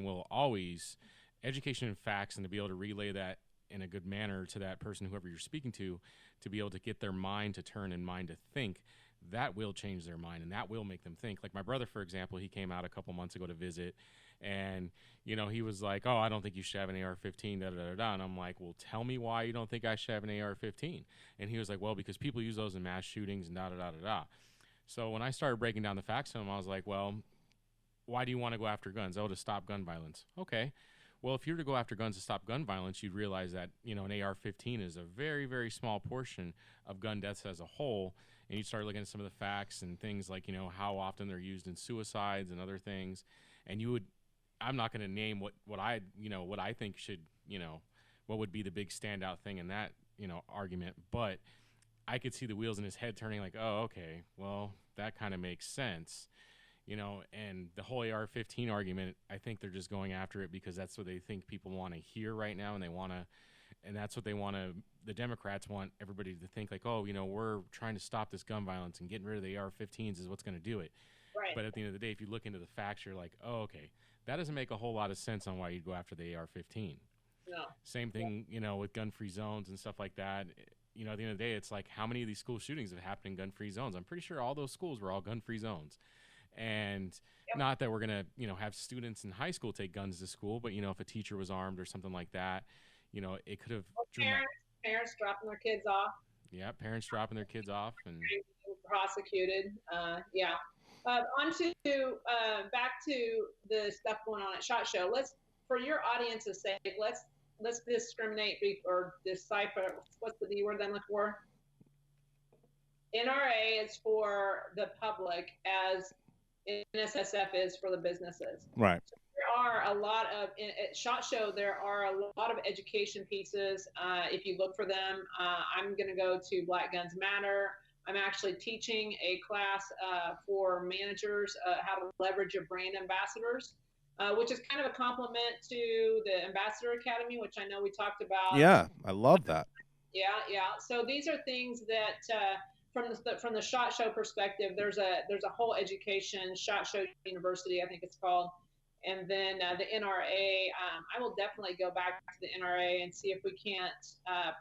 [SPEAKER 1] and facts, and to be able to relay that in a good manner to that person, whoever you're speaking to be able to get their mind to turn and mind to think, that will change their mind and that will make them think. Like my brother, for example, he came out a couple months ago to visit, and he was like, oh, I don't think you should have an AR-15, da da da da. And I'm like, well, tell me why you don't think I should have an AR-15. And he was like, well, because people use those in mass shootings and da da da da da. So when I started breaking down the facts to him, I was like, well, why do you want to go after guns? Oh, to stop gun violence. Okay. Well, if you were to go after guns to stop gun violence, you'd realize that, an AR-15 is a very, very small portion of gun deaths as a whole. And you start looking at some of the facts and things like, how often they're used in suicides and other things. And I'm not going to name what I think should, what would be the big standout thing in that, argument. But I could see the wheels in his head turning like, oh, okay, well, that kind of makes sense. And the whole AR-15 argument, I think they're just going after it because that's what they think people want to hear right now, and that's what they want to. The Democrats want everybody to think like, oh, we're trying to stop this gun violence, and getting rid of the AR-15s is what's going to do it.
[SPEAKER 3] Right.
[SPEAKER 1] But at the end of the day, if you look into the facts, you're like, oh, okay, that doesn't make a whole lot of sense on why you'd go after the AR-15.
[SPEAKER 3] No.
[SPEAKER 1] Same thing, with gun-free zones and stuff like that. At the end of the day, it's like, how many of these school shootings have happened in gun-free zones? I'm pretty sure all those schools were all gun-free zones. And not that we're going to, have students in high school take guns to school, but, if a teacher was armed or something like that, it could have.
[SPEAKER 3] Parents dropping their kids off.
[SPEAKER 1] Yeah, parents dropping their kids off and
[SPEAKER 3] prosecuted. On to back to the stuff going on at SHOT Show. For your audience's sake, let's discriminate or decipher. What's the D word I'm looking for? NRA is for the public as NSSF is for the businesses.
[SPEAKER 2] Right.
[SPEAKER 3] So there are a lot of, at SHOT Show, there are a lot of education pieces. If you look for them, I'm going to go to Black Guns Matter. I'm actually teaching a class for managers how to leverage your brand ambassadors, which is kind of a complement to the Ambassador Academy, which I know we talked about.
[SPEAKER 2] Yeah, I love that.
[SPEAKER 3] Yeah. So these are things that from the SHOT Show perspective, there's a whole education, SHOT Show University, I think it's called, and then the NRA. I will definitely go back to the NRA and see if we can't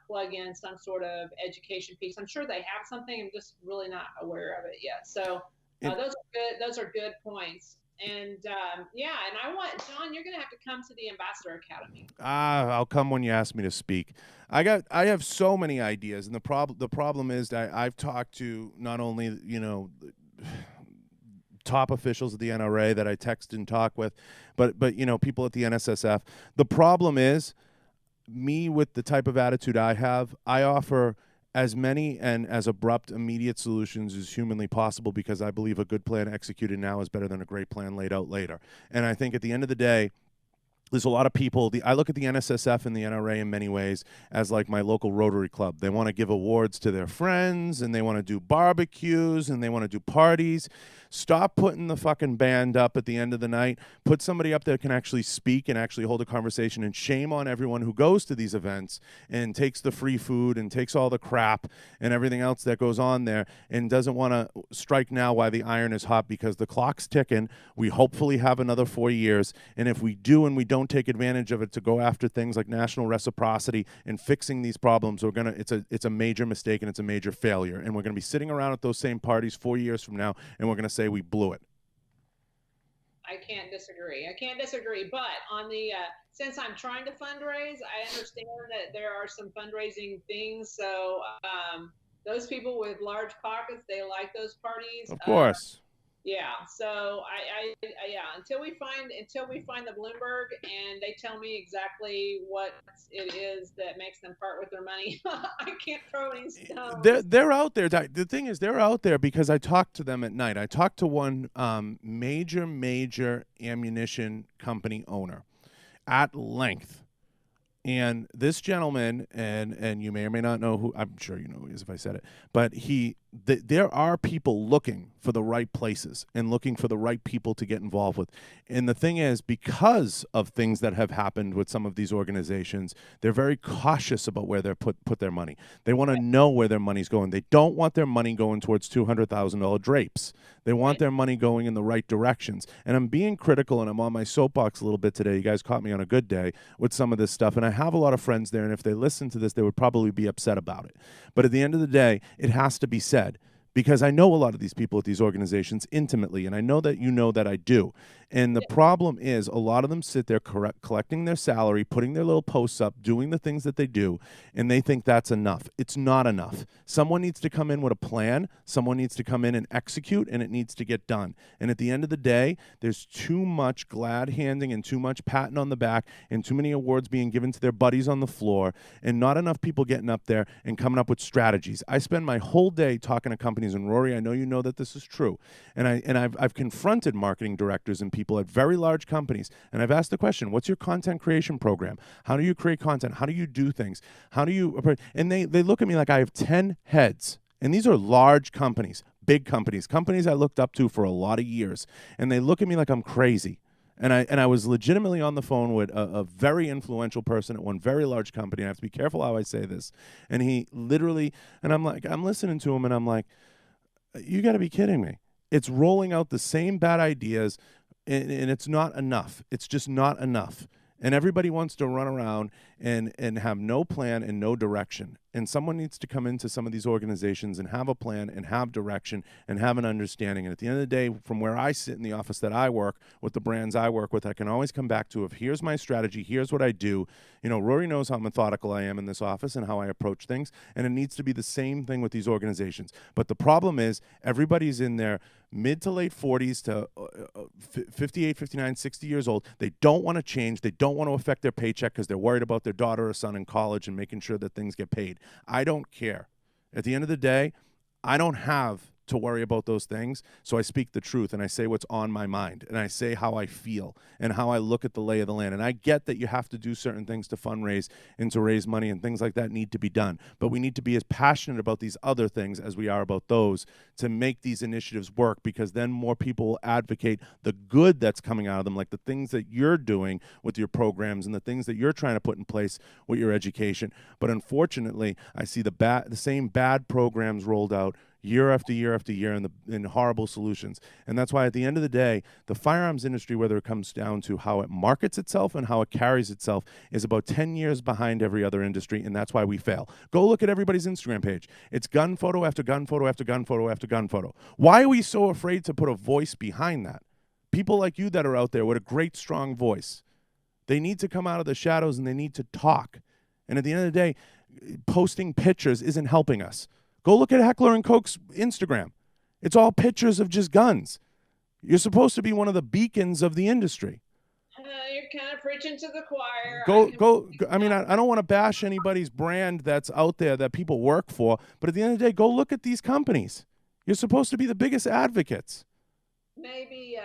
[SPEAKER 3] plug in some sort of education piece. I'm sure they have something. I'm just really not aware of it yet. So those are good points. And and I want John. You're going to have to come to the Ambassador Academy.
[SPEAKER 2] I'll come when you ask me to speak. I have so many ideas, and the problem is that I've talked to not only top officials of the NRA that I text and talk with, but people at the NSSF. The problem is me with the type of attitude I have. I offer as many and as abrupt immediate solutions as humanly possible, because I believe a good plan executed now is better than a great plan laid out later. And I think at the end of the day, there's a lot of people. I look at the NSSF and the NRA in many ways as like my local Rotary Club. They want to give awards to their friends, and they want to do barbecues, and they want to do parties. Stop putting the fucking band up at the end of the night. Put somebody up that can actually speak and actually hold a conversation, and shame on everyone who goes to these events and takes the free food and takes all the crap and everything else that goes on there and doesn't want to strike now while the iron is hot, because the clock's ticking. We hopefully have another 4 years, and if we do and we don't take advantage of it to go after things like national reciprocity and fixing these problems, it's a major mistake, and it's a major failure, and we're gonna be sitting around at those same parties 4 years from now, and we're gonna say we blew it.
[SPEAKER 3] I can't disagree. But on the since I'm trying to fundraise, I understand that there are some fundraising things. So those people with large pockets, they like those parties.
[SPEAKER 2] Of course.
[SPEAKER 3] So until we find the Bloomberg and they tell me exactly what it is that makes them part with their money, I can't throw any stones.
[SPEAKER 2] They're out there. The thing is, they're out there because I talked to them at night. I talked to one major ammunition company owner at length. And this gentleman, and you may or may not know who, I'm sure you know who he is if I said it, but there are people looking for the right places and looking for the right people to get involved with. And the thing is, because of things that have happened with some of these organizations, they're very cautious about where they put their money. They want to know where their money's going. They don't want their money going towards $200,000 drapes. They want their money going in the right directions. And I'm being critical, and I'm on my soapbox a little bit today. You guys caught me on a good day with some of this stuff, and I have a lot of friends there, and if they listen to this, they would probably be upset about it. But at the end of the day, it has to be said, because I know a lot of these people at these organizations intimately, and I know that you know that I do. And the problem is, a lot of them sit there collecting their salary, putting their little posts up, doing the things that they do, and they think that's enough. It's not enough. Someone needs to come in with a plan. Someone needs to come in and execute, and it needs to get done. And at the end of the day, there's too much glad handing and too much patting on the back and too many awards being given to their buddies on the floor, and not enough people getting up there and coming up with strategies. I spend my whole day talking to companies, and Rory, I know you know that this is true. And I've confronted marketing directors and people at very large companies, and I've asked the question, what's your content creation program? How do you create content? How do you do things? How do you, and they look at me like I have 10 heads. And these are large companies, big companies I looked up to for a lot of years. And they look at me like I'm crazy. And I was legitimately on the phone with a very influential person at one very large company. I have to be careful how I say this. And he literally, and I'm listening to him, and I'm like, you got to be kidding me. It's rolling out the same bad ideas, and it's not enough. It's just not enough. And everybody wants to run around and have no plan and no direction. And someone needs to come into some of these organizations and have a plan and have direction and have an understanding. And at the end of the day, from where I sit in the office that I work, with the brands I work with, I can always come back to, if here's my strategy, here's what I do. You know, Rory knows how methodical I am in this office and how I approach things. And it needs to be the same thing with these organizations. But the problem is, everybody's in their mid to late 40s to 58, 59, 60 years old. They don't want to change. They don't want to affect their paycheck because they're worried about their daughter or son in college and making sure that things get paid. I don't care. At the end of the day, I don't have to worry about those things. So I speak the truth and I say what's on my mind and I say how I feel and how I look at the lay of the land. And I get that you have to do certain things to fundraise and to raise money and things like that need to be done. But we need to be as passionate about these other things as we are about those to make these initiatives work, because then more people will advocate the good that's coming out of them, like the things that you're doing with your programs and the things that you're trying to put in place with your education. But unfortunately, I see the same bad programs rolled out year after year after year, in horrible solutions. And that's why at the end of the day, the firearms industry, whether it comes down to how it markets itself and how it carries itself, is about 10 years behind every other industry, and that's why we fail. Go look at everybody's Instagram page. It's gun photo after gun photo after gun photo after gun photo. Why are we so afraid to put a voice behind that? People like you that are out there with a great, strong voice, they need to come out of the shadows and they need to talk. And at the end of the day, posting pictures isn't helping us. Go look at Heckler & Koch's Instagram. It's all pictures of just guns. You're supposed to be one of the beacons of the industry.
[SPEAKER 3] You're kind of preaching to the choir.
[SPEAKER 2] I mean, I don't want to bash anybody's brand that's out there that people work for, but at the end of the day, go look at these companies. You're supposed to be the biggest advocates.
[SPEAKER 3] Maybe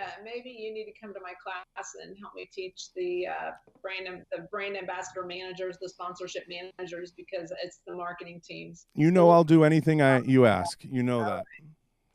[SPEAKER 3] you need to come to my class and help me teach the brand ambassador managers, the sponsorship managers, because it's the marketing teams.
[SPEAKER 2] You know, I'll do anything you ask. You know that.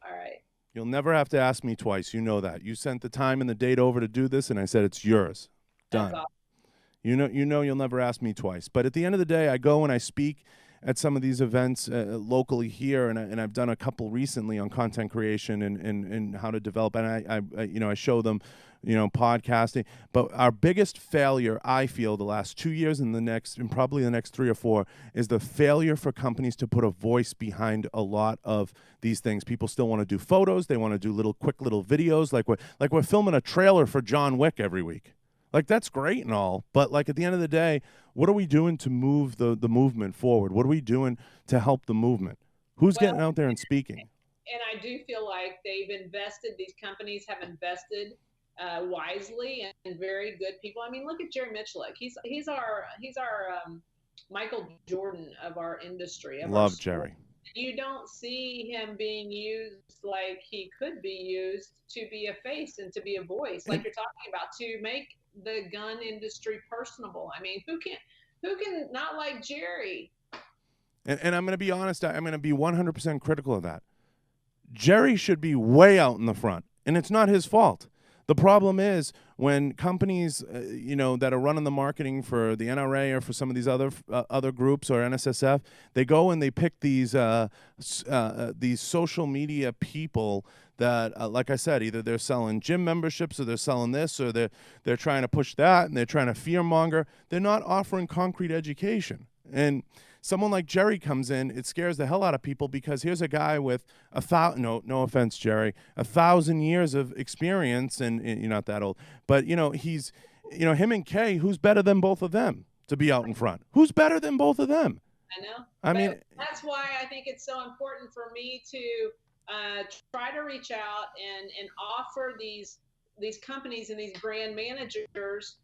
[SPEAKER 3] All right.
[SPEAKER 2] You'll never have to ask me twice. You know that. You sent the time and the date over to do this, and I said it's yours. Done.
[SPEAKER 3] That's awesome.
[SPEAKER 2] You know you'll never ask me twice. But at the end of the day, I go and I speak at some of these events locally here, and I've done a couple recently on content creation and how to develop. And I show them, podcasting. But our biggest failure, I feel, the last 2 years and probably the next 3 or 4, is the failure for companies to put a voice behind a lot of these things. People still want to do photos. They want to do quick little videos, like we're filming a trailer for John Wick every week. Like, that's great and all, but like at the end of the day, what are we doing to move the movement forward? What are we doing to help the movement? Who's getting out there and speaking?
[SPEAKER 3] And I do feel like these companies have invested wisely and very good people. I mean, look at Jerry Mitchell. He's our Michael Jordan of our industry.
[SPEAKER 2] Love Jerry.
[SPEAKER 3] You don't see him being used like he could be used to be a face and to be a voice, like you're talking about, to make the gun industry personable. I mean, who can not like Jerry?
[SPEAKER 2] And I'm going to be honest, I'm going to be 100% critical of that. Jerry should be way out in the front, and it's not his fault. The problem is when companies, that are running the marketing for the NRA or for some of these other groups or NSSF, they go and they pick these social media people that, like I said, either they're selling gym memberships or they're selling this or they're trying to push that and they're trying to fearmonger. They're not offering concrete education. And someone like Jerry comes in, it scares the hell out of people, because here's a guy with no offense, Jerry, 1,000 years of experience, and you're not that old, but he's, him and Kay, who's better than both of them to be out in front? Who's better than both of them?
[SPEAKER 3] I know.
[SPEAKER 2] I mean,
[SPEAKER 3] that's why I think it's so important for me to try to reach out and offer these companies and these brand managers,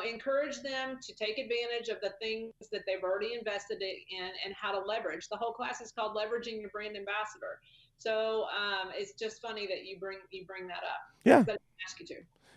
[SPEAKER 3] encourage them to take advantage of the things that they've already invested in and how to leverage. The whole class is called Leveraging Your Brand Ambassador. So it's just funny that you bring that up.
[SPEAKER 2] Yeah.
[SPEAKER 3] That I ask you to.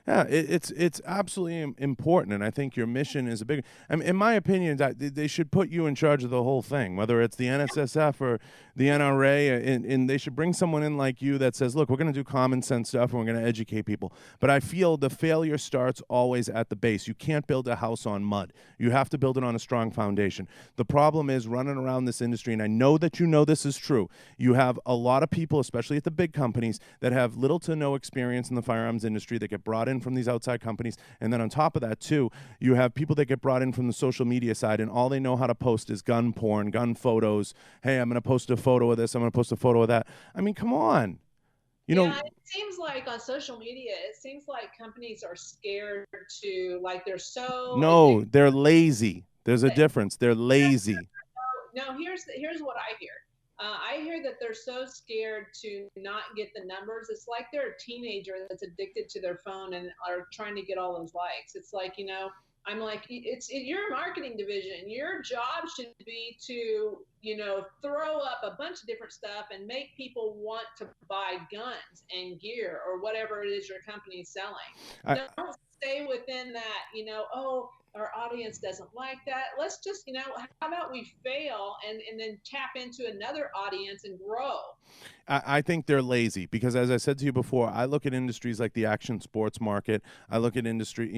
[SPEAKER 2] Yeah, it's absolutely important, and I think your mission is a big. I mean, in my opinion, they should put you in charge of the whole thing, whether it's the NSSF or the NRA, and they should bring someone in like you that says, "Look, we're going to do common sense stuff, and we're going to educate people." But I feel the failure starts always at the base. You can't build a house on mud. You have to build it on a strong foundation. The problem is running around this industry, and I know that this is true. You have a lot of people, especially at the big companies, that have little to no experience in the firearms industry that get brought in from these outside companies. And then on top of that, too, you have people that get brought in from the social media side, and all they know how to post is gun porn, gun photos. Hey, I'm going to post a photo of this. I'm going to post a photo of that. I mean, come on.
[SPEAKER 3] It seems like on social media, it seems like companies are scared to, like, they're so...
[SPEAKER 2] No, they're lazy. There's a difference. They're lazy.
[SPEAKER 3] No, here's what I hear. I hear that they're so scared to not get the numbers. It's like they're a teenager that's addicted to their phone and are trying to get all those likes. It's like, I'm like, it's your marketing division. Your job should be to, throw up a bunch of different stuff and make people want to buy guns and gear or whatever it is your company's selling. Don't stay within that, oh, our audience doesn't like that. Let's just, how about we fail and then tap into another audience and grow?
[SPEAKER 2] I think they're lazy because, as I said to you before, I look at industries like the action sports market. I look at industry,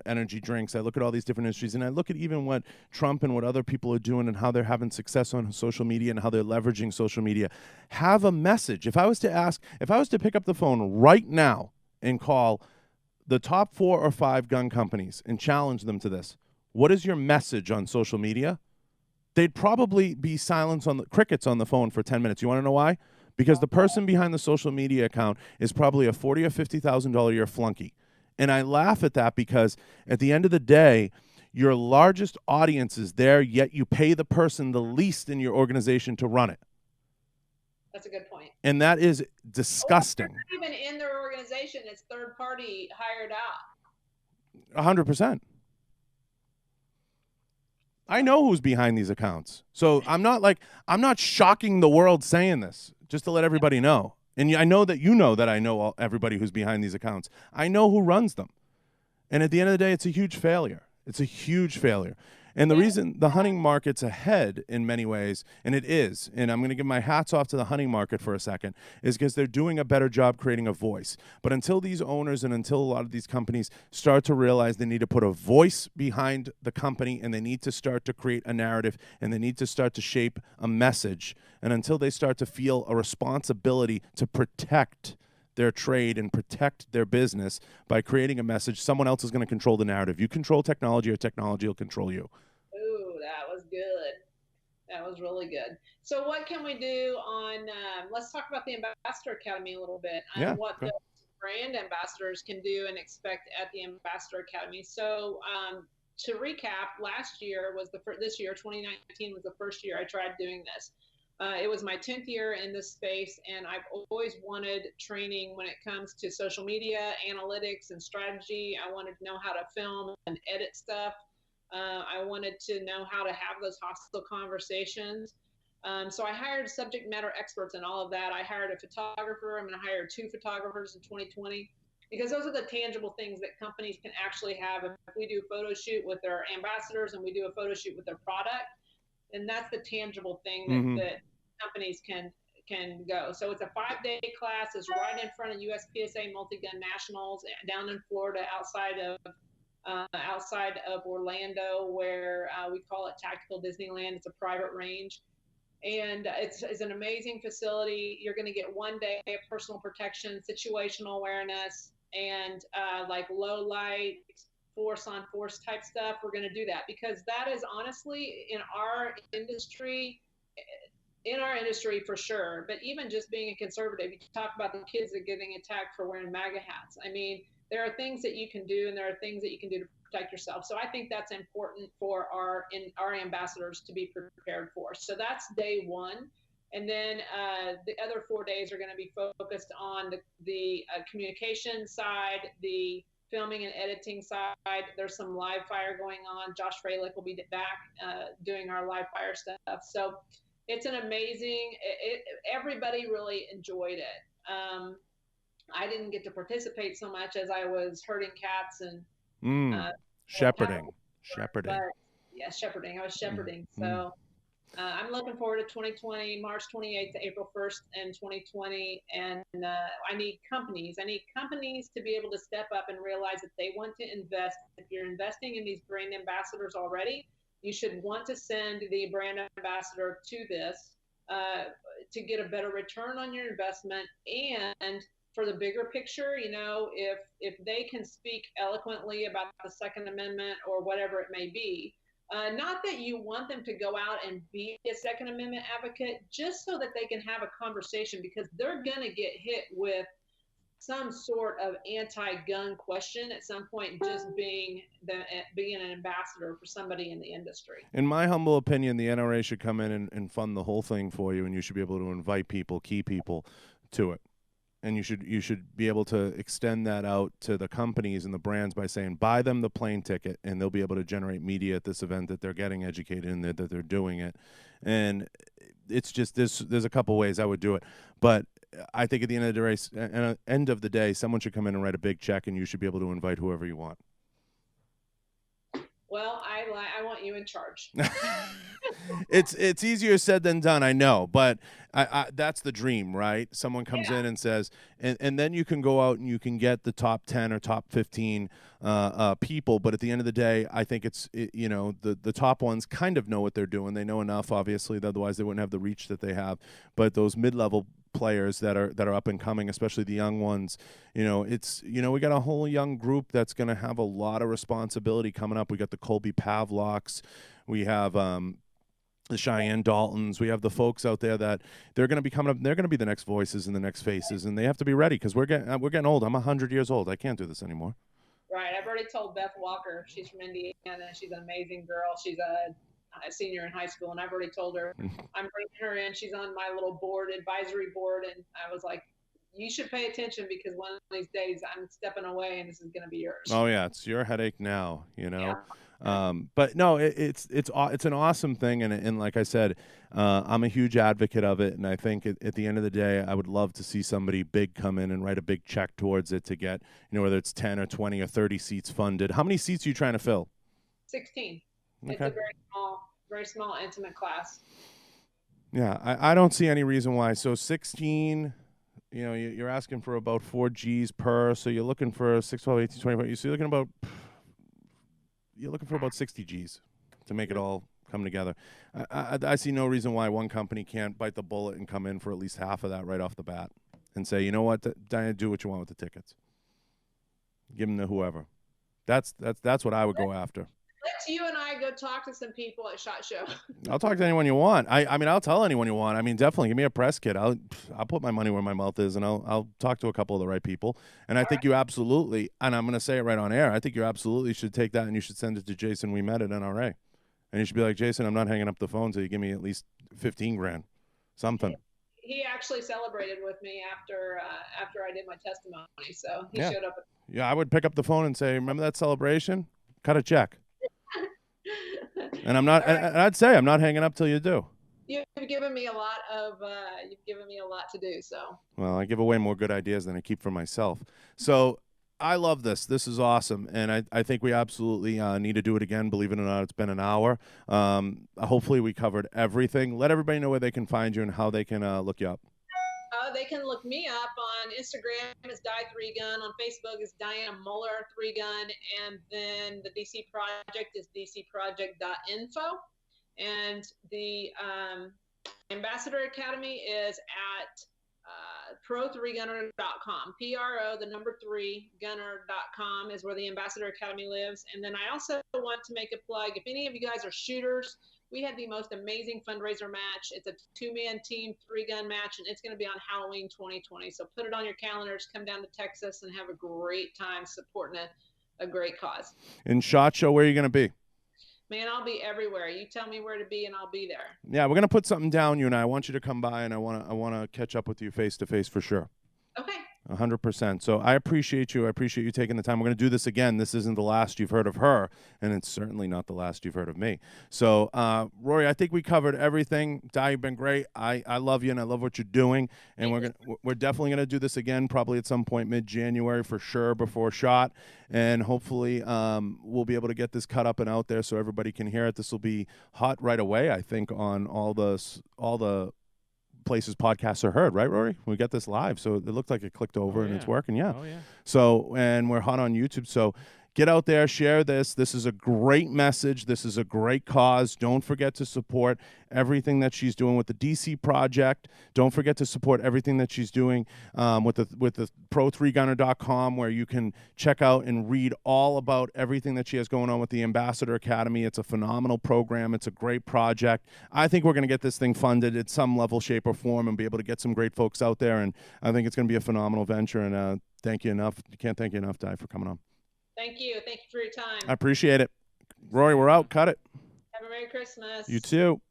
[SPEAKER 2] energy drinks. I look at all these different industries, and I look at even what Trump and what other people are doing and how they're having success on social media and how they're leveraging social media. Have a message. If I was to pick up the phone right now and call the top 4 or 5 gun companies and challenge them to this, what is your message on social media? They'd probably be crickets on the phone for 10 minutes. You want to know why? Because the person behind the social media account is probably a $40,000 or $50,000 a year flunky. And I laugh at that because at the end of the day, your largest audience is there, yet you pay the person the least in your organization to run it.
[SPEAKER 3] That's a good point.
[SPEAKER 2] And that is disgusting.
[SPEAKER 3] Or even in their organization, it's third party hired out.
[SPEAKER 2] 100%. I know who's behind these accounts. So I'm not shocking the world saying this, just to let everybody know. And I know that I know everybody who's behind these accounts. I know who runs them. And at the end of the day, it's a huge failure. It's a huge failure. And the reason the hunting market's ahead in many ways, and it is, and I'm going to give my hats off to the hunting market for a second, is because they're doing a better job creating a voice. But until these owners and until a lot of these companies start to realize they need to put a voice behind the company and they need to start to create a narrative and they need to start to shape a message, and until they start to feel a responsibility to protect their trade and protect their business by creating a message, someone else is going to control the narrative. You control technology or technology will control you.
[SPEAKER 3] Ooh, that was good. That was really good. So what can we do on, let's talk about the Ambassador Academy a little bit and what the brand ambassadors can do and expect at the Ambassador Academy. So to recap, this year, 2019 was the first year I tried doing this. It was my 10th year in this space, and I've always wanted training when it comes to social media, analytics, and strategy. I wanted to know how to film and edit stuff. I wanted to know how to have those hostile conversations. So I hired subject matter experts in all of that. I hired a photographer. I'm going to hire 2 photographers in 2020 because those are the tangible things that companies can actually have. If we do a photo shoot with their ambassadors and we do a photo shoot with their product, and that's the tangible thing that companies can go. So it's a 5-day class. It's right in front of USPSA Multi-Gun Nationals down in Florida, outside of Orlando, where we call it Tactical Disneyland. It's a private range, and it's an amazing facility. You're going to get 1 day of personal protection, situational awareness, and like low light, force on force type stuff. We're going to do that because that is honestly in our industry for sure. But even just being a conservative, you talk about the kids that are getting attacked for wearing MAGA hats. I mean, there are things that you can do and there are things that you can do to protect yourself. So I think that's important for our ambassadors to be prepared for. So that's day 1. And then the other 4 days are going to be focused on the communication side, the filming and editing side. There's some live fire going on. Josh Fralick will be back doing our live fire stuff. So it's an amazing, everybody really enjoyed it. I didn't get to participate so much as I was herding cats and
[SPEAKER 2] shepherding.
[SPEAKER 3] But, yeah, shepherding. I was shepherding. So I'm looking forward to 2020, March 28th to April 1st in 2020. And I need companies to be able to step up and realize that they want to invest. If you're investing in these brand ambassadors already, you should want to send the brand ambassador to this to get a better return on your investment. And for the bigger picture, if they can speak eloquently about the Second Amendment or whatever it may be, not that you want them to go out and be a Second Amendment advocate, just so that they can have a conversation, because they're going to get hit with some sort of anti-gun question at some point, just being an ambassador for somebody in the industry.
[SPEAKER 2] In my humble opinion, the NRA should come in and fund the whole thing for you, and you should be able to invite key people to it. and you should be able to extend that out to the companies and the brands by saying, buy them the plane ticket, and they'll be able to generate media at this event that they're getting educated in, that they're doing it. And it's just there's a couple ways I would do it, but I think at the end of the day, someone should come in and write a big check, and you should be able to invite whoever you want.
[SPEAKER 3] Well, I want you in charge.
[SPEAKER 2] It's easier said than done, I know, but I that's the dream, right? Someone comes in and says, and then you can go out and you can get the top 10 or top 15 people, but at the end of the day, I think the top ones kind of know what they're doing. They know enough, obviously, otherwise they wouldn't have the reach that they have. But those mid-level players that are up and coming, especially the young ones, we got a whole young group that's going to have a lot of responsibility coming up. We got the Colby Pavlocks, we have the Cheyenne Daltons, we have the folks out there that they're going to be coming up. They're going to be the next voices and the next faces, and they have to be ready because we're getting old. I'm 100 years old. I can't do this anymore.
[SPEAKER 3] Right. I've already told Beth Walker. She's from Indiana. She's an amazing girl. She's a senior in high school, and I've already told her I'm bringing her in. She's on my little advisory board, and I was like, you should pay attention because one of these days I'm stepping away and this is going to be yours.
[SPEAKER 2] Oh yeah, it's your headache now,
[SPEAKER 3] Yeah.
[SPEAKER 2] But no, it's an awesome thing, and like I said, I'm a huge advocate of it, and I think at the end of the day, I would love to see somebody big come in and write a big check towards it to get, whether it's 10 or 20 or 30 seats funded. How many seats are you trying to fill?
[SPEAKER 3] 16.
[SPEAKER 2] Okay.
[SPEAKER 3] It's a very small, intimate class.
[SPEAKER 2] Yeah, I don't see any reason why. So 16, you're asking for about 4 Gs per, so you're looking for 6, 12, 18, 25. So you're looking for about 60 Gs to make it all come together. I see no reason why one company can't bite the bullet and come in for at least half of that right off the bat and say, you know what, Dianna, do what you want with the tickets. Give them to whoever. That's what I would go after.
[SPEAKER 3] Let's you and I go talk to some people at SHOT Show.
[SPEAKER 2] I'll talk to anyone you want. I mean, I'll tell anyone you want. I mean, definitely give me a press kit. I'll put my money where my mouth is, and I'll talk to a couple of the right people. And I think you absolutely, and I'm going to say it right on air, I think you absolutely should take that and you should send it to Jason We Met at NRA. And you should be like, Jason, I'm not hanging up the phone until you give me at least $15,000, something.
[SPEAKER 3] He actually celebrated with me after I did my testimony, so he showed up.
[SPEAKER 2] Yeah, I would pick up the phone and say, remember that celebration? Cut a check. And I'm not. And I'd say I'm not hanging up till you do.
[SPEAKER 3] You've given me a lot to do. So. Well,
[SPEAKER 2] I give away more good ideas than I keep for myself. So I love this. This is awesome, and I think we absolutely need to do it again. Believe it or not, it's been an hour. Hopefully, we covered everything. Let everybody know where they can find you and how they can look you up.
[SPEAKER 3] They can look me up on Instagram. It's Di3Gun. On Facebook, it's Dianna Muller 3Gun. And then the DC Project is dcproject.info. And the Ambassador Academy is at pro3gunner.com. pro3gunner.com is where the Ambassador Academy lives. And then I also want to make a plug. If any of you guys are shooters, we had the most amazing fundraiser match. It's a 2-man team, 3-gun match, and it's going to be on Halloween 2020. So put it on your calendars. Come down to Texas and have a great time supporting a great cause.
[SPEAKER 2] In SHOT Show, where are you going to be?
[SPEAKER 3] Man, I'll be everywhere. You tell me where to be, and I'll be there.
[SPEAKER 2] Yeah, we're going to put something down, you and I want you to come by, and I want to catch up with you face-to-face for sure.
[SPEAKER 3] Okay.
[SPEAKER 2] 100%. So I appreciate you. I appreciate you taking the time. We're going to do this again. This isn't the last you've heard of her, and it's certainly not the last you've heard of me. So, Rory, I think we covered everything. Di, you've been great. I love you, and I love what you're doing. And we're definitely going to do this again, probably at some point mid-January for sure, before SHOT. And hopefully we'll be able to get this cut up and out there so everybody can hear it. This will be hot right away, I think, on all the places podcasts are heard, right, Rory? We got this live, so it looked like it clicked over and it's working. Yeah.
[SPEAKER 1] Oh, yeah.
[SPEAKER 2] So, and we're hot on YouTube. So get out there, share this. This is a great message. This is a great cause. Don't forget to support everything that she's doing with the DC Project. Don't forget to support everything that she's doing with the pro3gunner.com, where you can check out and read all about everything that she has going on with the Ambassador Academy. It's a phenomenal program. It's a great project. I think we're going to get this thing funded at some level, shape, or form and be able to get some great folks out there. And I think it's going to be a phenomenal venture. And thank you enough. You can't thank you enough, Di, for coming on.
[SPEAKER 3] Thank you. Thank you for your time.
[SPEAKER 2] I appreciate it. Rory, we're out. Cut it.
[SPEAKER 3] Have a Merry Christmas.
[SPEAKER 2] You too.